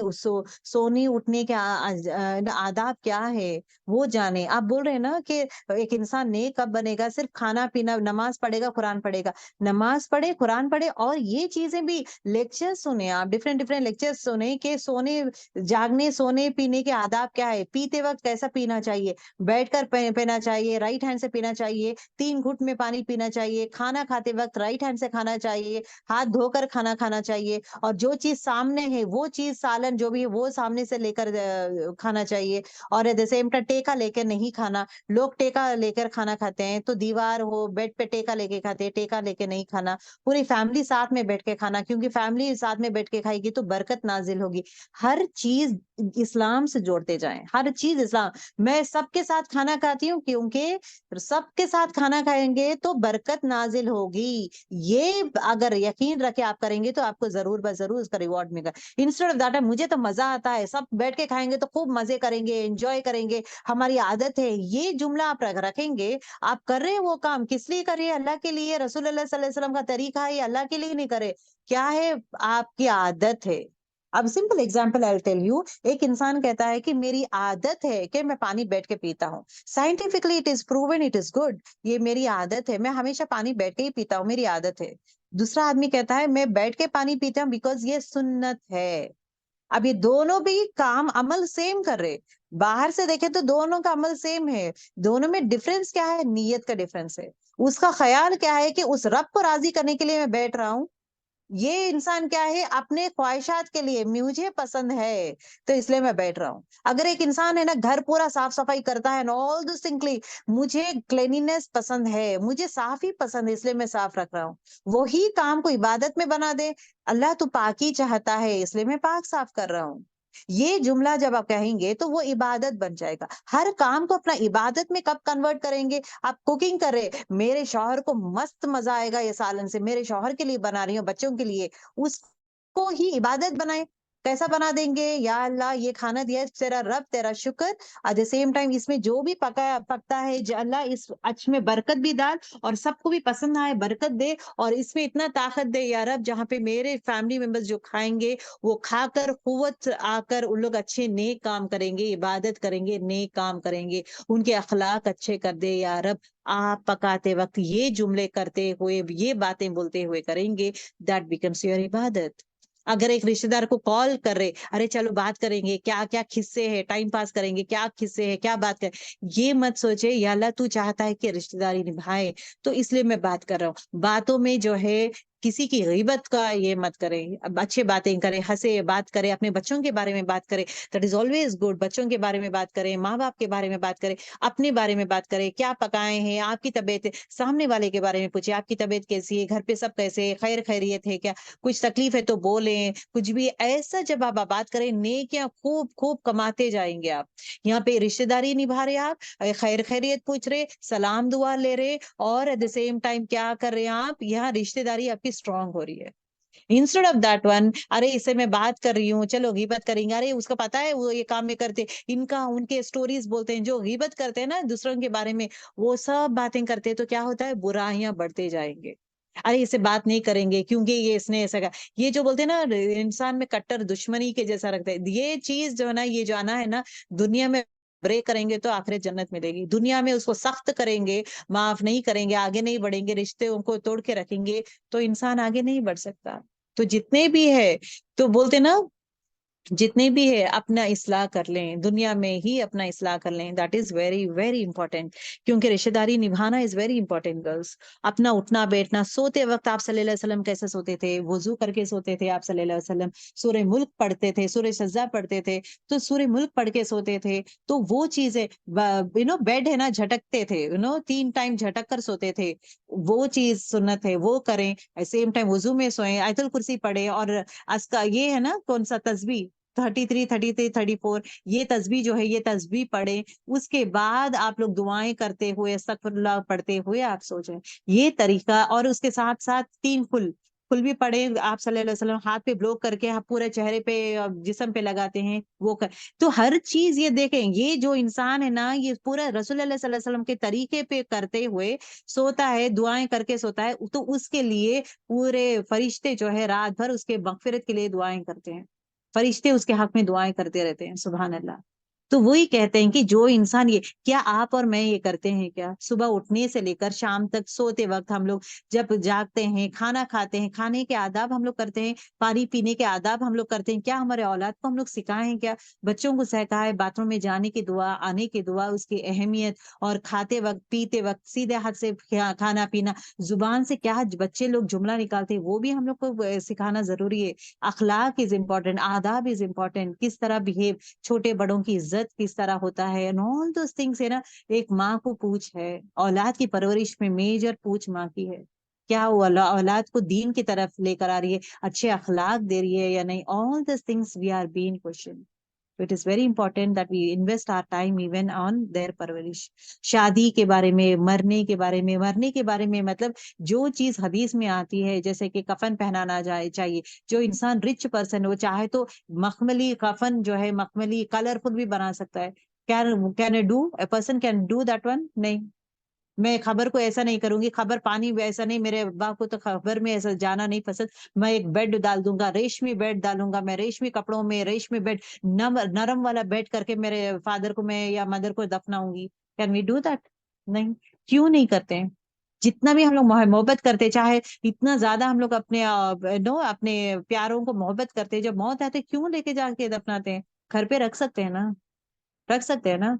سونے اٹھنے کے آداب کیا ہے وہ جانے. آپ بول رہے ہیں نا کہ ایک انسان نیک کب بنے گا؟ صرف کھانا پینا، نماز پڑھے گا، قرآن پڑھے گا. نماز پڑھے، قرآن پڑھے، اور یہ چیزیں بھی لیکچر سنیں آپ، ڈفرینٹ لیکچر سنیں کہ سونے جاگنے سونے پینے کے آداب کیا ہے، پیتے وقت کیسا پینا چاہیے، بیٹھ کر پینا چاہیے، رائٹ ہینڈ سے پینا چاہیے، 3 گھٹ میں پانی پینا چاہیے، کھانا کھاتے وقت رائٹ ہینڈ سے کھانا چاہیے، ہاتھ دھو کر کھانا کھانا چاہیے، اور جو چیز سامنے ہے وہ چیز سالن جو بھی ہے وہ سامنے سے لے کر کھانا چاہیے. اور ایٹ دا سیم ٹائم ٹیکا لے کر نہیں کھانا. لوگ ٹیکا لے کر کھانا کھاتے ہیں تو دیوار ہو بیڈ پہ ٹیکا لے کے کھاتے ہیں، ٹیکا لے کے نہیں کھانا. پوری فیملی ساتھ میں بیٹھ کے کھانا، کیونکہ فیملی ساتھ میں بیٹھ کے کھائے گی تو برکت نازل ہوگی. ہر چیز اسلام سے جوڑتے جائیں، ہر چیز اسلام. میں سب کے ساتھ کھانا کھاتی ہوں کیونکہ سب کے ساتھ کھانا کھائیں گے تو برکت نازل ہوگی. یہ اگر یقین رکھے آپ کریں گے تو آپ کو ضرور ضرور اس کا ریوارڈ ملے گا. انسٹیڈ آف دیٹ مجھے تو مزہ آتا ہے، سب بیٹھ کے کھائیں گے تو خوب مزے کریں گے، انجوائے کریں گے، ہماری عادت ہے. یہ جملہ آپ رکھیں گے، آپ کر رہے ہیں وہ کام کس لیے کر رہے ہیں؟ اللہ کے لیے. رسول اللہ صلی اللہ علیہ وسلم کا طریقہ ہے، اللہ کے لیے نہیں کرے. کیا ہے؟ آپ کی عادت ہے. اب simple example I tell you. ایک انسان کہتا ہے کہ میری عادت ہے کہ میں پانی بیٹھ کے پیتا ہوں. Scientifically it is proven, it is good. یہ میری عادت ہے، میں ہمیشہ پانی بیٹھ کے ہی پیتا ہوں، میری عادت ہے. دوسرا آدمی کہتا ہے میں بیٹھ کے پانی پیتا ہوں بیکاز یہ سنت ہے. اب یہ دونوں بھی کام عمل سیم کر رہے. باہر سے دیکھیں تو دونوں کا عمل سیم ہے. دونوں میں ڈفرینس کیا ہے؟ نیت کا ڈفرینس ہے. اس کا خیال کیا ہے کہ اس رب کو راضی کرنے کے لیے میں بیٹھ رہا ہوں. یہ انسان کیا ہے؟ اپنے خواہشات کے لیے، مجھے پسند ہے تو اس لیے میں بیٹھ رہا ہوں. اگر ایک انسان ہے نا گھر پورا صاف صفائی کرتا ہے آل دس تھنگ، مجھے کلینینس پسند ہے، مجھے صاف ہی پسند ہے اس لیے میں صاف رکھ رہا ہوں. وہی کام کو عبادت میں بنا دے. اللہ تو پاکی چاہتا ہے اس لیے میں پاک صاف کر رہا ہوں. یہ جملہ جب آپ کہیں گے تو وہ عبادت بن جائے گا. ہر کام کو اپنا عبادت میں کب کنورٹ کریں گے؟ آپ کوکنگ کر رہے، میرے شوہر کو مست مزہ آئے گا یہ سالن سے، میرے شوہر کے لیے بنا رہی ہوں، بچوں کے لیے، اس کو ہی عبادت بنائے. کیسا بنا دیں گے؟ یا اللہ یہ کھانا دیا ہے، تیرا رب تیرا شکر. ایٹ دا سیم ٹائم اس میں جو بھی پکتا ہے اللہ اس اچ میں برکت بھی ڈال اور سب کو بھی پسند آئے، برکت دے، اور اس میں اتنا طاقت دے یا رب جہاں پہ میرے فیملی ممبرز جو کھائیں گے وہ کھا کر قوت آ کر ان لوگ اچھے نیک کام کریں گے، عبادت کریں گے، نیک کام کریں گے، ان کے اخلاق اچھے کر دے یا رب. آپ پکاتے وقت یہ جملے کرتے ہوئے، یہ باتیں بولتے ہوئے کریں گے، دیٹ بیکمس یور عبادت. اگر ایک رشتے دار کو کال کر رہے، ارے چلو بات کریں گے، کیا کیا قصے ہیں، ٹائم پاس کریں گے، کیا قصے ہیں، کیا بات کریں، یہ مت سوچے یا اللہ تو چاہتا ہے کہ رشتے داری نبھائے تو اس لیے میں بات کر رہا ہوں. باتوں میں جو ہے کسی کی غیبت کا یہ مت کریں. اب اچھے باتیں کریں، ہنسے، بات کریں، اپنے بچوں کے بارے میں بات کریں، دیٹ از آلویز گڈ. بچوں کے بارے میں بات کریں، ماں باپ کے بارے میں بات کریں، اپنے بارے میں بات کریں، کیا پکائے ہیں، آپ کی طبیعت، سامنے والے کے بارے میں پوچھیں آپ کی طبیعت کیسی ہے، گھر پہ سب کیسے، خیر خیریت ہے کیا، کچھ تکلیف ہے تو بولیں. کچھ بھی ایسا جب آپ بات کریں، نیکیاں خوب خوب کماتے جائیں گے آپ. یہاں پہ رشتے داری نبھا رہے، آپ خیر خیریت پوچھ رہے، سلام دعا لے رہے، اور ایٹ دا سیم ٹائم کیا کر رہے ہیں آپ؟ یہاں رشتے داری آپ کی اسٹرانگ ہو رہی ہے. انسٹیڈ آف دیٹ ون، ارے اس سے میں بات کر رہی ہوں، چلو غیبت کریں گے، ارے اس کا پتا ہے وہ یہ کام میں کرتے، ان کے اسٹوریز بولتے ہیں. جو غیبت کرتے ہیں نا دوسروں کے بارے میں، وہ سب باتیں کرتے ہیں تو کیا ہوتا ہے؟ برائیاں بڑھتے جائیں گے. ارے اس سے بات نہیں کریں گے کیونکہ یہ اس نے ایسا کہا. یہ جو بولتے ہیں نا انسان میں کٹر دشمنی کے جیسا رکھتے ہیں، یہ چیز جو ہے نا، یہ جو آنا ہے نا دنیا میں بریک کریں گے تو آخرت جنت ملے گی. دنیا میں اس کو سخت کریں گے, معاف نہیں کریں گے, آگے نہیں بڑھیں گے, رشتوں کو توڑ کے رکھیں گے, تو انسان آگے نہیں بڑھ سکتا. تو جتنے بھی ہے, تو بولتے نا, جتنے بھی ہے اپنا اصلاح کر لیں, دنیا میں ہی اپنا اصلاح کر لیں. That is very very important, کیونکہ رشتہ داری نبھانا از ویری امپورٹینٹ گرلس. اپنا اٹھنا بیٹھنا, سوتے وقت آپ صلی اللہ علیہ وسلم کیسے سوتے تھے, وضو کر کے سوتے تھے آپ صلی اللہ علیہ وسلم, سورہ ملک پڑھتے تھے, سورہ سجدہ پڑھتے تھے, تو سورہ ملک پڑھ کے سوتے تھے. تو وہ چیزیں, بیڈ ہے نا, جھٹکتے تھے, 3 ٹائم جھٹک کر سوتے تھے, وہ چیز سنت ہے, وہ کریں. سیم ٹائم وضو میں سوئیں, آیت الکرسی پڑھیں, اور اس کا یہ ہے نا کون سا تسبیح 33 33 34, یہ تسبیح جو ہے یہ تسبیح پڑھیں. اس کے بعد آپ لوگ دعائیں کرتے ہوئے, استغفر اللہ پڑھتے ہوئے آپ سو جائیں. یہ طریقہ, اور اس کے ساتھ ساتھ 3 کل بھی پڑھیں آپ صلی اللہ علیہ وسلم, ہاتھ پہ بلو کر کے پورے چہرے پہ جسم پہ لگاتے ہیں, وہ تو ہر چیز یہ دیکھیں, یہ جو انسان ہے نا, یہ پورا رسول اللہ صلی اللہ علیہ وسلم کے طریقے پہ کرتے ہوئے سوتا ہے, دعائیں کر کے سوتا ہے, تو اس کے لیے پورے فرشتے جو ہے رات بھر اس کے مغفرت کے لیے دعائیں کرتے ہیں. فرشتے اس کے حق میں دعائیں کرتے رہتے ہیں, سبحان اللہ. تو وہی کہتے ہیں کہ جو انسان, یہ کیا آپ اور میں یہ کرتے ہیں کیا؟ صبح اٹھنے سے لے کر شام تک, سوتے وقت ہم لوگ جب جاگتے ہیں, کھانا کھاتے ہیں, کھانے کے آداب ہم لوگ کرتے ہیں, پانی پینے کے آداب ہم لوگ کرتے ہیں کیا؟ ہمارے اولاد کو ہم لوگ سکھائے ہیں کیا؟ بچوں کو سکھائے باتھ روم میں جانے کی دعا, آنے کی دعا, اس کی اہمیت, اور کھاتے وقت پیتے وقت سیدھے ہاتھ سے کھانا پینا, زبان سے کیا بچے لوگ جملہ نکالتے ہیں وہ بھی ہم لوگ کو سکھانا ضروری ہے. اخلاق از امپورٹنٹ, آداب از امپورٹنٹ, کس طرح بہیو, چھوٹے بڑوں کی عزت کس طرح ہوتا ہے, and all those things ہے نا. ایک ماں کو پوچھ ہے, اولاد کی پرورش میں میجر پوچھ ماں کی ہے, کیا وہ اولاد کو دین کی طرف لے کر آ رہی ہے, اچھے اخلاق دے رہی ہے یا نہیں. all these things we are being questioned. It is very important that we invest our time even on their پرورش. شادی کے بارے میں, مرنے کے بارے میں, مطلب جو چیز حدیث میں آتی ہے, جیسے کہ کفن پہنانا چاہیے. جو انسان رچ پرسن, وہ چاہے تو مخملی کفن جو ہے, مخملی کلرفل بھی بنا سکتا ہے. Can I do? A person can do that one? نہیں. میں خبر کو ایسا نہیں کروں گی, خبر پانی ایسا نہیں, میرے ابا کو تو خبر میں ایسا جانا نہیں پسند, میں ایک بیڈ ڈال دوں گا, ریشمی بیڈ ڈالوں گا, میں ریشمی کپڑوں میں, ریشمی بیڈ, نرم والا بیڈ کر کے میرے فادر کو میں یا مدر کو دفناؤں گی. Can we do that? نہیں. کیوں نہیں کرتے ہیں؟ جتنا بھی ہم لوگ محبت کرتے, چاہے اتنا زیادہ ہم لوگ اپنے اپنے پیاروں کو محبت کرتے, جب موت آتے کیوں لے کے جا کے دفناتے ہیں؟ گھر پہ رکھ سکتے ہیں نا, رکھ سکتے ہیں نا,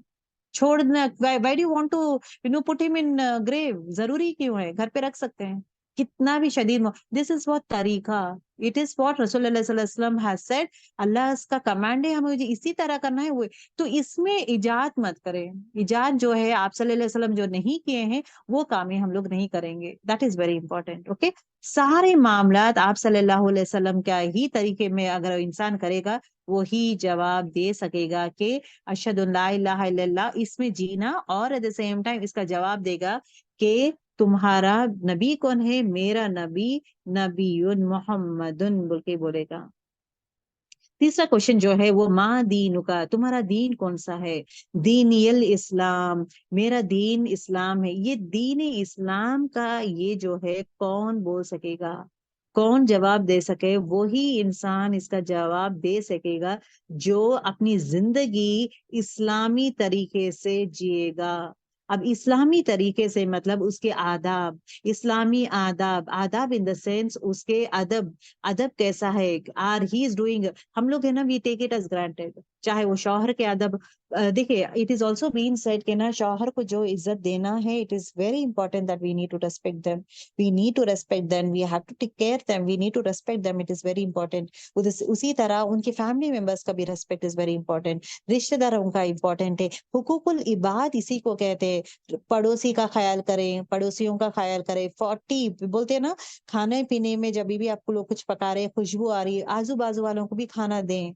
چھوڑنا. why do you want to put him in grave? ضروری کیوں ہے؟ گھر پہ رکھ سکتے ہیں. کتنا بھی شدید this is what طریقہ, it is what رسول اللہ صلی اللہ علیہ وسلم has said. اللہ اس کا کمانڈ ہے, ہمیں اسی طرح کرنا ہے. وہ تو اس میں ایجاد مت کریں. ایجاد جو ہے آپ صلی اللہ علیہ وسلم جو نہیں کیے ہیں, وہ کامیں ہم لوگ نہیں کریں گے. That is very important. Okay, سارے معاملات آپ صلی اللہ علیہ وسلم کا ہی طریقے میں اگر انسان کرے گا, وہی جواب دے سکے گا کہ اشہد ان لا الہ الا اللہ, اس میں جینا, اور ایٹ دا سیم ٹائم اس کا جواب دے گا کہ تمہارا نبی کون ہے؟ میرا نبی نبی محمد بول کے بولے گا. تیسرا کوشچن جو ہے وہ ما دین کا, تمہارا دین کون سا ہے؟ دینی الاسلام, میرا دین اسلام ہے. یہ دین اسلام کا یہ جو ہے کون بول سکے گا, کون جواب دے سکے؟ وہی انسان اس کا جواب دے سکے گا جو اپنی زندگی اسلامی طریقے سے جیے گا. اب اسلامی طریقے سے مطلب اس کے آداب, اسلامی آداب, آداب ان دا سینس اس کے ادب, ادب کیسا ہے, آر ہی از ڈوئنگ. ہم لوگ ہے نا we take it as granted, چاہے وہ شوہر کے ادب. دیکھیے it is also been said کہ نا شوہر کو جو عزت دینا ہے, it is very important that we need to respect them, we need to respect them, we have to take care them, we need to respect them, it is very important. اسی طرح ان کے فیملی ممبرس کا بھی respect is very important, رشتہ داروں کا important ہے. حقوق العباد اسی کو کہتے ہیں. پڑوسی کا خیال کریں, پڑوسیوں کا خیال کریں. 40 بولتے ہیں نا, کھانے پینے میں جب بھی آپ کو لوگ کچھ پکا رہے, خوشبو آ رہی ہے, آزو بازو والوں کو بھی کھانا دیں,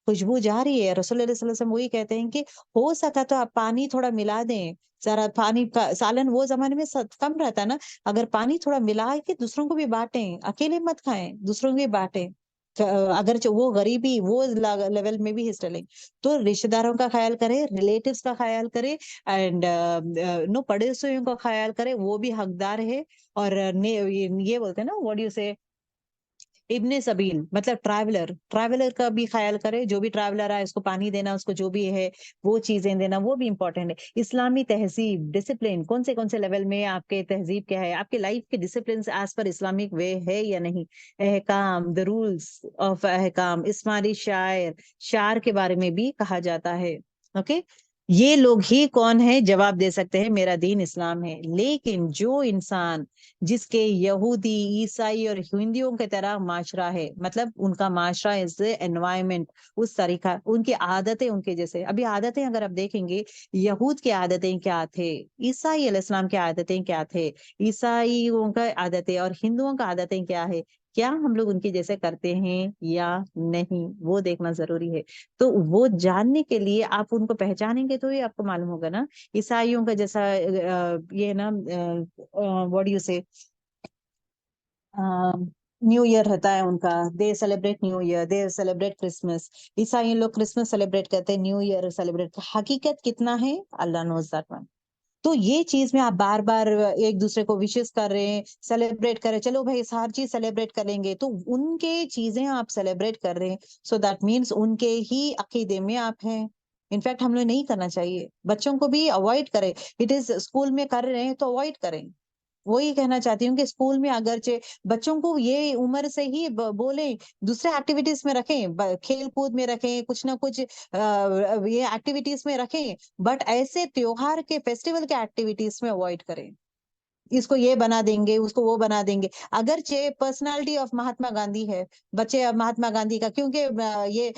خوشبو جا رہی ہے. رسول اللہ صلی اللہ علیہ وسلم وہی کہتے ہیں کہ ہو سکا تو آپ پانی تھوڑا ملا دیں, ذرا پانی کا سالن وہ زمانے میں کم رہتا نا, اگر پانی تھوڑا ملا کے دوسروں کو بھی بانٹیں, اکیلے مت کھائیں, دوسروں کو بھی بانٹیں, اگر وہ غریبی وہ لیول میں بھی حصہ لیں. تو رشتہ داروں کا خیال کرے, ریلیٹیوز کا خیال کرے, اینڈ پڑوسیوں کا خیال کرے, وہ بھی حقدار ہے. اور یہ بولتے ہیں نا, واٹ یو سے, ابن سبیل مطلب ٹریولر کا بھی خیال کرے، جو بھی ٹریولر آئے اس کو پانی دینا، اس کو جو بھی ہے وہ چیزیں دینا، وہ بھی امپورٹنٹ ہے۔ اسلامی تہذیب، ڈسپلن، کون سے لیول میں آپ کے تہذیب کیا ہے، آپ کے لائف کے discipline as per Islamic way ہے یا نہیں، احکام، دا رولس آف احکام، اسماعیلی شاعر کے بارے میں بھی کہا جاتا ہے۔ اوکے، یہ لوگ ہی کون ہے جواب دے سکتے ہیں میرا دین اسلام ہے۔ لیکن جو انسان جس کے یہودی، عیسائی اور ہندوؤں کی طرح معاشرہ ہے، مطلب ان کا معاشرہ از انوائرمنٹ، اس طریقہ، ان کی عادتیں ان کے جیسے، ابھی عادتیں اگر آپ دیکھیں گے، یہود کی عادتیں کیا تھے، عیسائی علیہ السلام کی عادتیں کیا تھے، عیسائیوں کا عادتیں اور ہندوؤں کا عادتیں کیا ہے، کیا ہم لوگ ان کی جیسے کرتے ہیں یا نہیں، وہ دیکھنا ضروری ہے۔ تو وہ جاننے کے لیے آپ ان کو پہچانیں گے تو یہ آپ کو معلوم ہوگا نا۔ عیسائیوں کا جیسا یہ نا what you say new year رہتا ہے ان کا، they celebrate new year, they celebrate Christmas. عیسائی لوگ کرسمس سیلیبریٹ کرتے ہیں، نیو ایئر سیلیبریٹ، حقیقت کتنا ہے اللہ نوز دیٹ ون۔ تو یہ چیز میں آپ بار بار ایک دوسرے کو وشز کر رہے ہیں، سیلیبریٹ کر رہے ہیں، چلو بھائی ہر چیز سیلیبریٹ کر لیں گے، تو ان کے چیزیں آپ سیلیبریٹ کر رہے ہیں، سو دیٹ مینس ان کے ہی عقیدے میں آپ ہیں۔ انفیکٹ ہم لوگ نہیں کرنا چاہیے، بچوں کو بھی اوائڈ کریں، اٹ از اسکول میں کر رہے ہیں تو اوائڈ کریں۔ وہی کہنا چاہتی ہوں کہ اسکول میں اگرچہ بچوں کو یہ عمر سے ہی بولیں، دوسرے ایکٹیویٹیز میں رکھیں، کھیل کود میں رکھیں، کچھ نہ کچھ یہ ایکٹیویٹیز میں رکھیں، بٹ ایسے تیوہار کے فیسٹیول کے ایکٹیویٹیز میں اوائڈ کریں۔ اس کو یہ بنا دیں گے، اس کو وہ بنا دیں گے، اگرچہ پرسنالٹی آف مہاتما گاندھی ہے، بچے اب مہاتما گاندھی کا کیونکہ یہ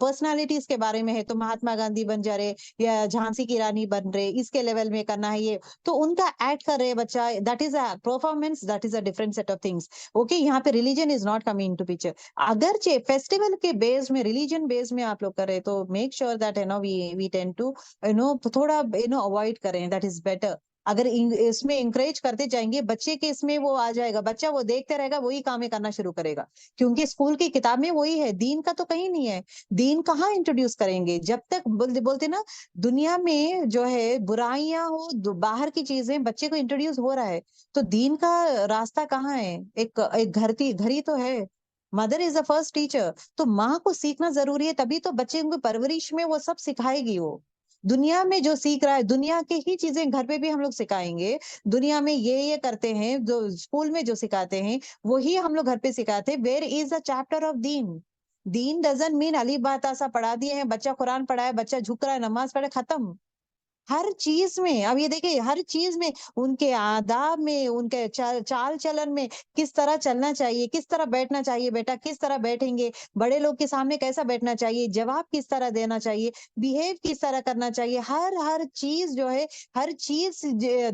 پرسنالٹیز کے بارے میں ہے تو مہاتما گاندھی بن جا رہے یا جھانسی کی رانی بن رہے، اس کے لیول میں کرنا ہے یہ، تو ان کا ایڈ کر رہے بچہ، that is a performance, that is a different set of things. Okay, یہاں پہ religion is not coming to picture, اگرچہ فیسٹیول کے بیس میں، ریلیجن بیس میں آپ لوگ کر رہے تو make sure that we tend to تھوڑا اوائڈ کریں، دیٹ از بیٹر۔ اگر اس میں انکریج کرتے جائیں گے بچے کے، اس میں وہ آ جائے گا، بچہ وہ دیکھتے رہے گا، وہی کامیں کرنا شروع کرے گا، کیونکہ اسکول کی کتاب میں وہی ہے، دین کا تو کہیں نہیں ہے۔ دین کہاں انٹروڈیوس کریں گے جب تک بولتے نا دنیا میں جو ہے برائیاں ہو، باہر کی چیزیں بچے کو انٹروڈیوس ہو رہا ہے، تو دین کا راستہ کہاں ہے؟ ایک گھر ہی تو ہے، mother is a first teacher, تو ماں کو سیکھنا ضروری ہے، تبھی تو بچے کو پرورش میں وہ سب سکھائے گی۔ وہ دنیا میں جو سیکھ رہا ہے، دنیا کے ہی چیزیں گھر پہ بھی ہم لوگ سکھائیں گے، دنیا میں یہ کرتے ہیں، جو اسکول میں جو سکھاتے ہیں وہی ہم لوگ گھر پہ سکھاتے ہیں۔ Where is a chapter of دین، دین ڈزنٹ مین علی بات ایسا پڑھا دیے ہیں، بچہ قرآن پڑھا ہے، بچہ جھک رہا ہے، نماز پڑھے، ختم۔ ہر چیز میں اب یہ دیکھیں، ہر چیز میں ان کے آداب میں، ان کے چال چلن میں، کس طرح چلنا چاہیے، کس طرح بیٹھنا چاہیے، بیٹا کس طرح بیٹھیں گے، بڑے لوگ کے سامنے کیسا بیٹھنا چاہیے، جواب کس طرح دینا چاہیے، بیہیو کس طرح کرنا چاہیے، ہر چیز جو ہے، ہر چیز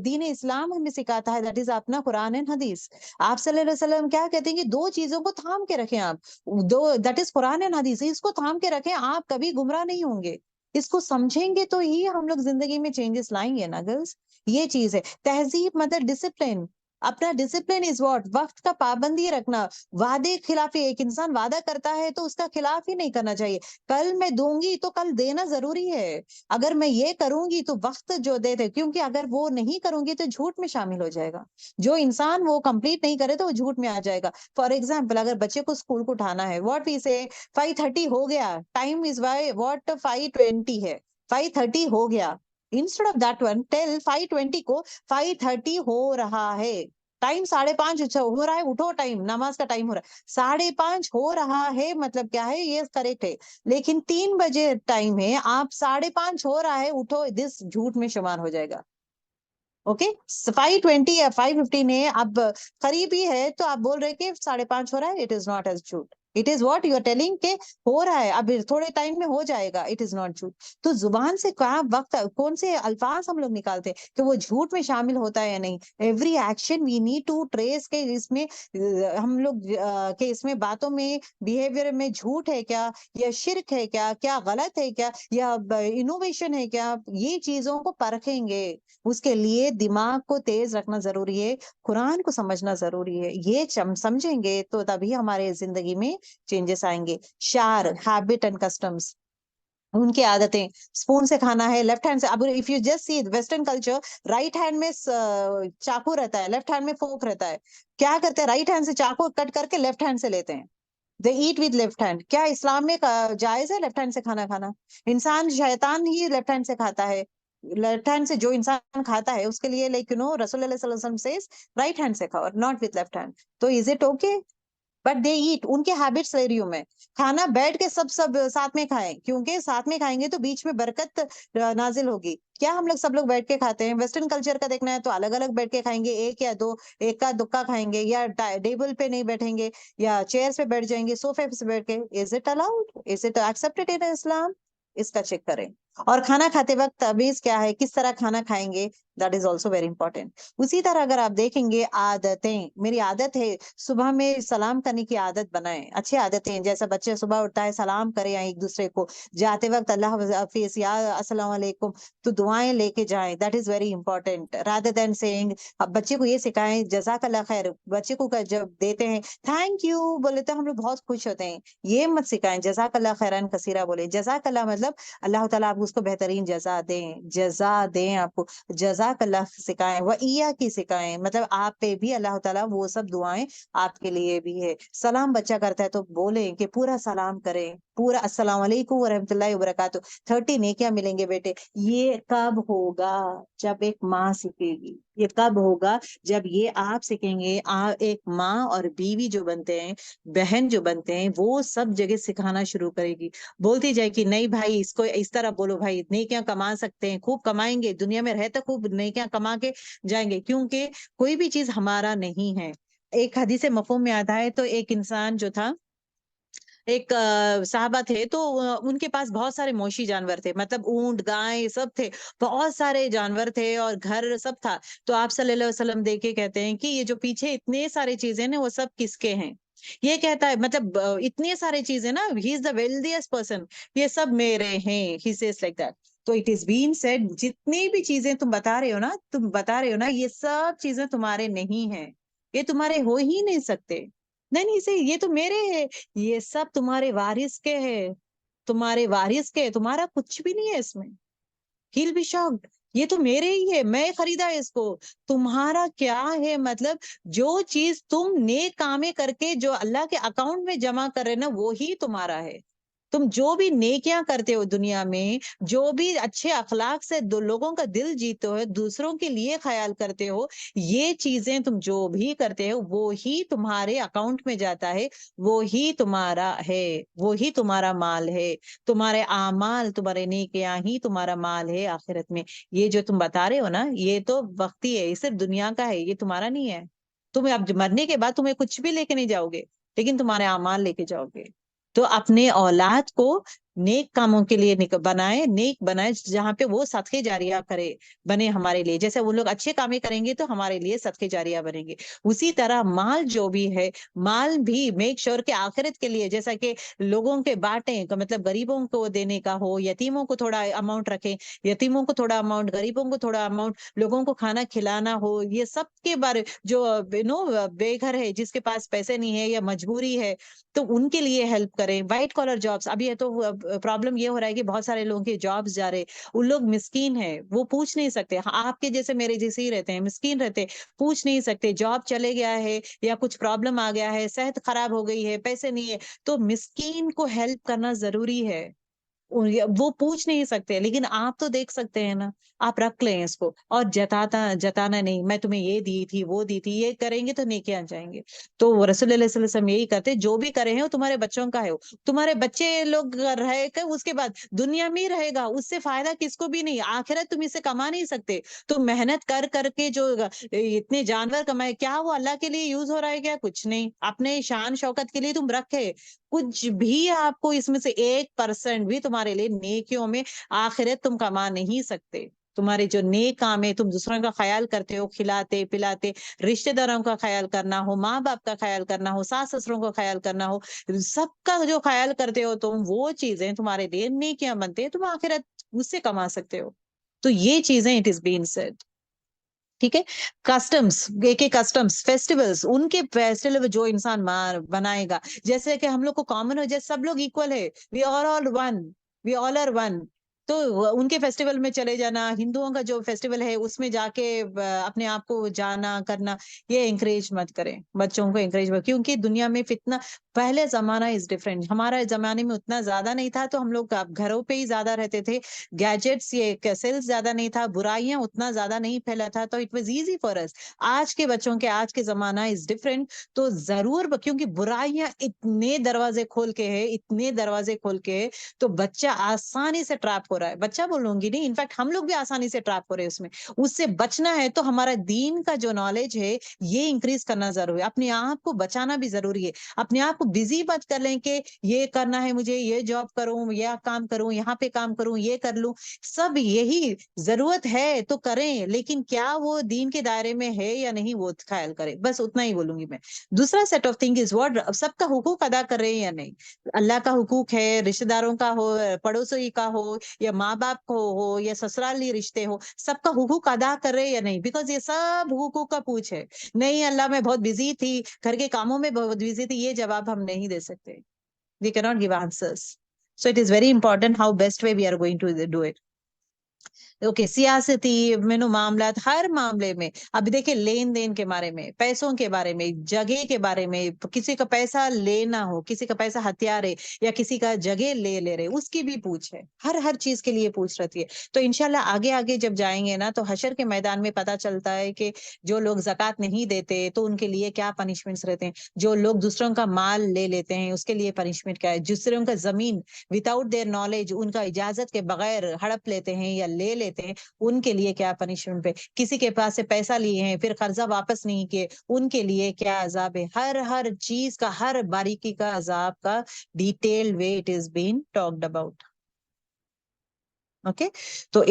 دین اسلام ہمیں سکھاتا ہے، دیٹ از اپنا قرآن اینڈ حدیث۔ آپ صلی اللہ علیہ وسلم کیا کہتے ہیں کہ دو چیزوں کو تھام کے رکھیں آپ، دو، دیٹ از قرآن اینڈ حدیث، اس کو تھام کے رکھیں، آپ کبھی گمراہ نہیں ہوں گے۔ اس کو سمجھیں گے تو ہی ہم لوگ زندگی میں چینجز لائیں گے نا گرلس۔ یہ چیز ہے تہذیب، مطلب ڈسپلن، اپنا ڈسپلن از واٹ، وقت کا پابندی رکھنا، وعدے خلافی، ایک انسان وعدہ کرتا ہے تو اس کا خلاف ہی نہیں کرنا چاہیے، کل میں دوں گی تو کل دینا ضروری ہے، اگر میں یہ کروں گی تو وقت جو دے کیونکہ اگر وہ نہیں کروں گی تو جھوٹ میں شامل ہو جائے گا، جو انسان وہ کمپلیٹ نہیں کرے تو وہ جھوٹ میں آ جائے گا۔ فار ایگزامپل اگر بچے کو اسکول کو اٹھانا ہے، واٹ وی سے 5:30 ہو گیا، ٹائم از واٹ 5:20 ہے، 5:30 ہو گیا، instead of that one tell 5:20 کو 5:30 ہو رہا ہے، ٹائم 5:30 ہو رہا ہے، اٹھو، ٹائم نماز کا ٹائم ہو رہا ہے، 5:30 ہو رہا ہے، مطلب کیا ہے، یہ کریکٹ ہے، لیکن 3 بجے ٹائم ہے، آپ 5:30 ہو رہا ہے اٹھو، دس جھوٹ میں شمار ہو جائے گا۔ اوکے، 5:20 یا 5:15 ہے، اب قریب ہی ہے تو آپ بول رہے کہ 5:30 ہو رہا ہے، اٹ از ناٹ ایز جھوٹ، it is what you are telling کہ ہو رہا ہے، اب تھوڑے ٹائم میں ہو جائے گا، اٹ از ناٹ جھوٹ۔ تو زبان سے کہاں وقت، کون سے الفاظ ہم لوگ نکالتے کہ وہ جھوٹ میں شامل ہوتا ہے یا نہیں، every action we need to trace کے اس میں ہم لوگ کہ اس میں باتوں میں، بیہیویئر میں جھوٹ ہے کیا، یا شرک ہے کیا، کیا غلط ہے کیا، یا انوویشن ہے کیا، یہ چیزوں کو پرکھیں گے، اس کے لیے دماغ کو تیز رکھنا ضروری ہے، قرآن کو سمجھنا ضروری ہے، یہ سمجھیں گے تو تبھی ہمارے زندگی میں چینجز آئیں گے۔ شعر، ہیبٹ اینڈ کسٹمز، ان کی عادتیں اسپون سے کھانا ہے, لیفٹ ہینڈ سے. اب if you just see western culture, right hand میں چاقو رہتا ہے, لیفٹ ہینڈ میں فورک رہتا ہے. کیا کرتے ہیں, رائٹ ہینڈ سے چاقو کٹ کر کے لیفٹ ہینڈ سے لیتے ہیں. دے ایٹ ود لیفٹ ہینڈ. کیا اسلام میں جائز ہے لیفٹ ہینڈ سے کھانا کھانا؟ انسان شیطان ہی لیفٹ ہینڈ سے کھاتا ہے. لیفٹ ہینڈ سے جو انسان کھاتا ہے اس کے لیے لائک رسول اللہ صلی اللہ علیہ وسلم سیز رائٹ ہینڈ سے کھاؤ, ناٹ وتھ لیفٹ ہینڈ. تو is it okay? But they eat, ان کے ہیبٹس لے رہی ہوں میں. کھانا بیٹھ کے سب ساتھ میں کھائیں, کیونکہ ساتھ میں کھائیں گے تو بیچ میں برکت نازل ہوگی. کیا ہم لوگ سب لوگ بیٹھ کے کھاتے ہیں؟ ویسٹرن کلچر کا دیکھنا ہے تو الگ الگ بیٹھ کے کھائیں گے, ایک یا دو, ایک کا دکا کھائیں گے, یا ٹیبل پہ نہیں بیٹھیں گے, یا چیئر پہ بیٹھ جائیں گے, صوفے پہ بیٹھ کے. Is it allowed? Is it accepted in اسلام؟ اس کا چیک کریں. اور کھانا کھاتے وقت تمیز کیا ہے, کس طرح کھانا کھائیں گے, that is also very important. اسی طرح اگر آپ دیکھیں گے عادتیں, میری عادت ہے صبح میں سلام کرنے کی عادت بنائیں. اچھی عادتیں, جیسا بچے صبح اٹھتا ہے سلام کریں ایک دوسرے کو, جاتے وقت اللہ حافظ یا السلام علیکم, تو دعائیں لے کے جائیں. That is very important. Rather than seeing, اب بچے کو یہ سکھائیں جزاک اللہ خیر. بچے کو جب دیتے ہیں تھینک یو بولے تو ہم لوگ بہت خوش ہوتے ہیں. یہ مت سکھائیں جزاک اللہ خیرن کثیرہ بولے. جزاک اللہ مطلب اللہ تعالیٰ آپ اس کو بہترین جزا دیں, جزا دیں آپ کو. جزاک اللہ سکھائیں, وَإِيَّاكِ کی سکھائیں, مطلب آپ پہ بھی اللہ تعالیٰ وہ سب دعائیں آپ کے لیے بھی ہے. سلام بچہ کرتا ہے تو بولیں کہ پورا سلام کریں, پورا السلام علیکم ورحمۃ اللہ وبرکاتہ. 30 نیکیاں ملیں گے بیٹے. یہ کب ہوگا؟ جب ایک ماں سیکھے گی. یہ کب ہوگا؟ جب یہ آپ سیکھیں گے. ایک ماں اور بیوی جو بنتے ہیں, بہن جو بنتے ہیں, وہ سب جگہ سکھانا شروع کرے گی. بولتی جائے کہ نہیں بھائی اس کو اس طرح بولو, بھائی نیکیاں کما سکتے ہیں, خوب کمائیں گے, دنیا میں رہتے خوب نیکیاں کما کے جائیں گے. کیونکہ کوئی بھی چیز ہمارا نہیں ہے. ایک حدیث مفہوم میں آتا ہے, تو ایک انسان جو تھا, ایک صحابہ تھے, تو ان کے پاس بہت سارے مویشی جانور تھے, مطلب اونٹ گائے سب تھے, بہت سارے جانور تھے اور گھر سب تھا. تو آپ صلی اللہ علیہ وسلم دیکھ کے کہتے ہیں کہ یہ جو پیچھے اتنے سارے چیزیں نا وہ سب کس کے ہیں؟ یہ کہتا ہے مطلب اتنے سارے چیزیں نا, ہی از دا ویلدیسٹ پرسن, یہ سب میرے ہیں. ہی سیز لائک دیٹ. تو اٹ از بین سیڈ, جتنی بھی چیزیں تم بتا رہے ہو نا, یہ سب چیزیں تمہارے نہیں ہیں, یہ تمہارے ہو ہی نہیں سکتے. نہیں سے یہ تو میرے ہے, یہ سب تمہارے وارث کے ہے, تمہارے وارث کے, تمہارا کچھ بھی نہیں ہے اس میں. He'll be shocked. یہ تو میرے ہی ہے, میں خریدا ہے اس کو, تمہارا کیا ہے؟ مطلب جو چیز تم نیک کامیں کر کے جو اللہ کے اکاؤنٹ میں جمع کر رہے نا, وہی تمہارا ہے. تم جو بھی نیکیاں کرتے ہو دنیا میں, جو بھی اچھے اخلاق سے لوگوں کا دل جیتے ہو, دوسروں کے لیے خیال کرتے ہو, یہ چیزیں تم جو بھی کرتے ہو وہی تمہارے اکاؤنٹ میں جاتا ہے, وہی تمہارا ہے, وہی تمہارا مال ہے. تمہارے اعمال, تمہارے نیکیاں ہی تمہارا مال ہے آخرت میں. یہ جو تم بتا رہے ہو نا, یہ تو وقتی ہے, یہ صرف دنیا کا ہے, یہ تمہارا نہیں ہے. تمہیں اب مرنے کے بعد تمہیں کچھ بھی لے کے نہیں جاؤ گے, لیکن تمہارے اعمال لے کے جاؤ گے. تو اپنے اولاد کو نیک کاموں کے لیے بنائے, نیک بنائے, جہاں پہ وہ صدقے جاریہ کرے, بنے ہمارے لیے. جیسے وہ لوگ اچھے کامیں کریں گے تو ہمارے لیے صدقے جاریہ بنیں گے. اسی طرح مال جو بھی ہے, مال بھی میک شور کے آخرت کے لیے, جیسا کہ لوگوں کے بانٹیں, مطلب غریبوں کو دینے کا ہو, یتیموں کو تھوڑا اماؤنٹ رکھیں, یتیموں کو تھوڑا اماؤنٹ, غریبوں کو تھوڑا اماؤنٹ, لوگوں کو کھانا کھلانا ہو. یہ سب کے بارے, جو بے گھر ہے, جس کے پاس پیسے نہیں ہے یا مجبوری ہے, تو ان کے لیے ہیلپ کریں. وائٹ کالر جابس, ابھی یہ تو پرابلم یہ ہو رہا ہے کہ بہت سارے لوگوں کے جابس جا رہے, ان لوگ مسکین ہیں, وہ پوچھ نہیں سکتے. آپ کے جیسے میرے جیسے ہی رہتے ہیں, مسکین رہتے, پوچھ نہیں سکتے. جاب چلے گیا ہے یا کچھ پرابلم آ گیا ہے, صحت خراب ہو گئی ہے, پیسے نہیں ہے, تو مسکین کو ہیلپ کرنا ضروری ہے. وہ پوچھ نہیں سکتے, لیکن آپ تو دیکھ سکتے ہیں نا, آپ رکھ لیں اس کو, اور جتانا نہیں, میں تمہیں یہ دی تھی وہ دی تھی, یہ کریں گے تو نیکیاں جائیں گے. تو رسول اللہ صلی اللہ علیہ وسلم یہی کرتے, جو بھی کرے ہیں وہ تمہارے بچوں کا ہے, تمہارے بچے لوگ رہے کہ اس کے بعد دنیا میں ہی رہے گا, اس سے فائدہ کس کو بھی نہیں. آخرت تم اسے کما نہیں سکتے. تو محنت کر کر کے جو اتنے جانور کمائے, کیا وہ اللہ کے لیے یوز ہو رہا ہے؟ کیا کچھ نہیں. اپنے شان شوکت کے لیے تم رکھے, کچھ بھی آپ کو اس میں سے 1% بھی تمہارے لیے نیکیوں میں آخرت تم کما نہیں سکتے. تمہارے جو نیک کام ہے, تم دوسروں کا خیال کرتے ہو, کھلاتے پلاتے, رشتہ داروں کا خیال کرنا ہو, ماں باپ کا خیال کرنا ہو, ساس سسروں کا خیال کرنا ہو, سب کا جو خیال کرتے ہو تم, وہ چیزیں تمہارے لیے نیکیاں بنتے ہیں, تم آخرت اس سے کما سکتے ہو. تو یہ چیزیں اٹ از بین سیڈ. ٹھیک ہے. کسٹمس, کسٹمس, فیسٹیولس, ان کے فیسٹیول جو انسان بنائے گا, جیسے کہ ہم لوگ کو کامن ہو جائے, سب لوگ ایکول ہے, we are all one, we all are one. تو ان کے فیسٹیول میں چلے جانا, ہندوؤں کا جو فیسٹیول ہے اس میں جا کے اپنے آپ کو جانا کرنا, یہ انکریج مت کریں بچوں کو, انکریج مت, کیونکہ دنیا میں فتنہ, پہلے زمانہ از ڈفرینٹ. ہمارے زمانے میں اتنا زیادہ نہیں تھا, تو ہم لوگ گھروں پہ ہی زیادہ رہتے تھے, گیجٹس یہ کیسلز زیادہ نہیں تھا, برائیاں اتنا زیادہ نہیں پھیلا تھا, تو اٹ واز ایزی فار اس. آج کے بچوں کے, آج کے زمانہ از ڈفرینٹ, تو ضرور کیونکہ برائیاں اتنے دروازے کھول کے ہے, اتنے دروازے کھول کے ہے, تو بچہ آسانی سے ٹریپ ہو رہا ہے. بچہ بولوں گی نہیں, انفیکٹ ہم لوگ بھی آسانی سے ٹریپ ہو رہے ہیں اس میں. اس سے بچنا ہے تو ہمارا دین کا جو نالج ہے یہ انکریز کرنا ضروری ہے. اپنے آپ کو بچانا بھی ضروری ہے. اپنے آپ کو بزی مت کر لیں کہ یہ کرنا ہے مجھے, یہ جاب کروں, یہ کام کروں, یہاں پہ کام کروں, یہ کر لوں. سب یہی ضرورت ہے تو کریں, لیکن کیا وہ دین کے دائرے میں ہے یا نہیں وہ خیال کریں. بس اتنا ہی بولوں گی میں. دوسرا set of thing is what, سب کا حقوق ادا کر رہے ہیں یا نہیں. اللہ کا حقوق ہے, رشتہ داروں کا ہو, پڑوسی کا ہو, یا ماں باپ کو ہو, یا سسرالی رشتے ہو, سب کا حقوق ادا کر رہے یا نہیں. بیکاز یہ سب حقوق کا پوچھ ہے. نہیں اللہ میں بہت بزی تھی, گھر کے کاموں میں بہت بزی تھی, یہ جواب ہم نہیں دے سکتے. We cannot give answers. So it is very important how best way we are going to do it. Okay, سیاستی معاملات, ہر معاملے میں اب دیکھیں, لین دین کے بارے میں, پیسوں کے بارے میں, جگہ کے بارے میں, کسی کا پیسہ لینا ہو, کسی کا پیسہ ہتھیار ہے, یا کسی کا جگہ لے رہے, اس کی بھی پوچھ ہے. ہر چیز کے لیے پوچھ رہتی ہے. تو انشاءاللہ آگے جب جائیں گے نا, تو حشر کے میدان میں پتا چلتا ہے کہ جو لوگ زکوٰۃ نہیں دیتے تو ان کے لیے کیا پنشمنٹس رہتے ہیں, جو لوگ دوسروں کا مال لے لیتے ہیں اس کے لیے پنشمنٹ کیا ہے, دوسروں کا زمین وداؤٹ دیئر نالج, ان کا اجازت کے بغیر ہڑپ لیتے ہیں یا لے لیتے ہیں, ان کے لیے کیا پنشمنٹ ہے. کسی کے پاس سے پیسہ لیے ہیں پھر قرضہ واپس نہیں کیے, ان کے لیے کیا عذاب ہے. ہر چیز کا, ہر باریکی کا عذاب کا detail way it is been talked about. Okay, تو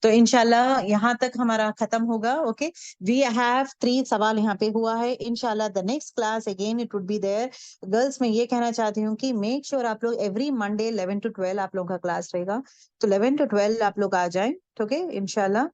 انشاءاللہ یہاں تک ہمارا ختم ہوگا. اوکے, وی ہیو 3 سوال یہاں پہ ہوا ہے. انشاءاللہ the next class again it would be there. Girls میں یہ کہنا چاہتی ہوں کہ میک شیور آپ لوگ ایوری منڈے 11 to 12 آپ لوگوں کا کلاس رہے گا, تو 11 to 12 آپ لوگ آ جائیں. اوکے, انشاءاللہ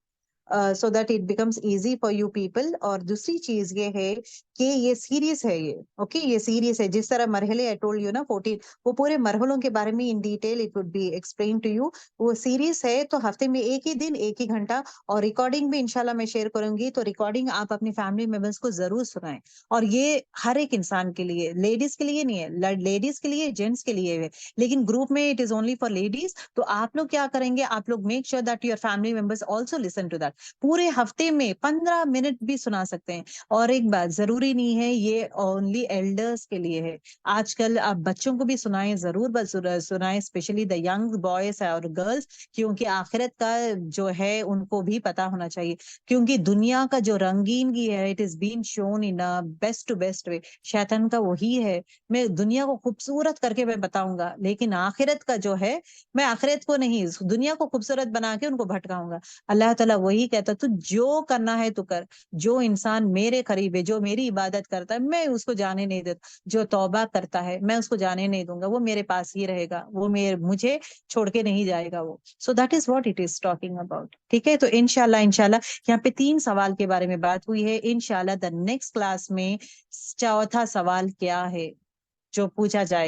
so that it becomes easy for you people. اور دوسری چیز یہ ہے کہ یہ سیریس ہے, یہ اوکے, یہ سیریس ہے. جس طرح مرحلے I told you نا 14, وہ پورے مرحلوں کے بارے میں in detail it would be explained to you. وہ سیریز ہے, تو ہفتے میں ایک ہی دن, ایک ہی گھنٹہ, اور ریکارڈنگ بھی انشاءاللہ میں شیئر کروں گی. تو ریکارڈنگ آپ اپنی فیملی ممبرس کو ضرور سنائیں. اور یہ ہر ایک انسان کے لیے, لیڈیز کے لیے نہیں ہے, لیڈیز کے لیے, جینٹس کے لیے ہے, لیکن گروپ میں it is only for ladies. تو آپ لوگ کیا کریں گے, آپ لوگ make sure that your family members also listen to that. پورے ہفتے میں 15 منٹ بھی سنا سکتے ہیں. اور ایک بات, ضروری نہیں ہے یہ اونلی ایلڈرس کے لیے ہے. آج کل آپ بچوں کو بھی سنائیں, ضرور سنائیں, اسپیشلی دا ینگ بوائز اور گرلس, کیونکہ آخرت کا جو ہے ان کو بھی پتا ہونا چاہیے. کیونکہ دنیا کا جو رنگینگی ہے it is been shown in best to best way. شیطان کا وہی ہے, میں دنیا کو خوبصورت کر کے میں بتاؤں گا, لیکن آخرت کا جو ہے, میں آخرت کو نہیں, دنیا کو خوبصورت بنا کے ان کو بھٹکاؤں گا. اللہ تعالیٰ وہی کہتا, تو جو کرنا ہے تو کر. جو انسان میرے قریب ہے, جو میری عبادت کرتا ہے, میں اس کو جانے نہیں دیتا. جو توبہ کرتا ہے میں اس کو جانے نہیں دوں گا, وہ میرے پاس ہی رہے گا, وہ مجھے چھوڑ کے نہیں جائے گا وہ. سو that is what it is talking about. ٹھیک ہے, تو انشاءاللہ یہاں پہ 3 سوال کے بارے میں بات ہوئی ہے. انشاءاللہ دا نیکسٹ کلاس میں 4تھا سوال کیا ہے جو پوچھا جائے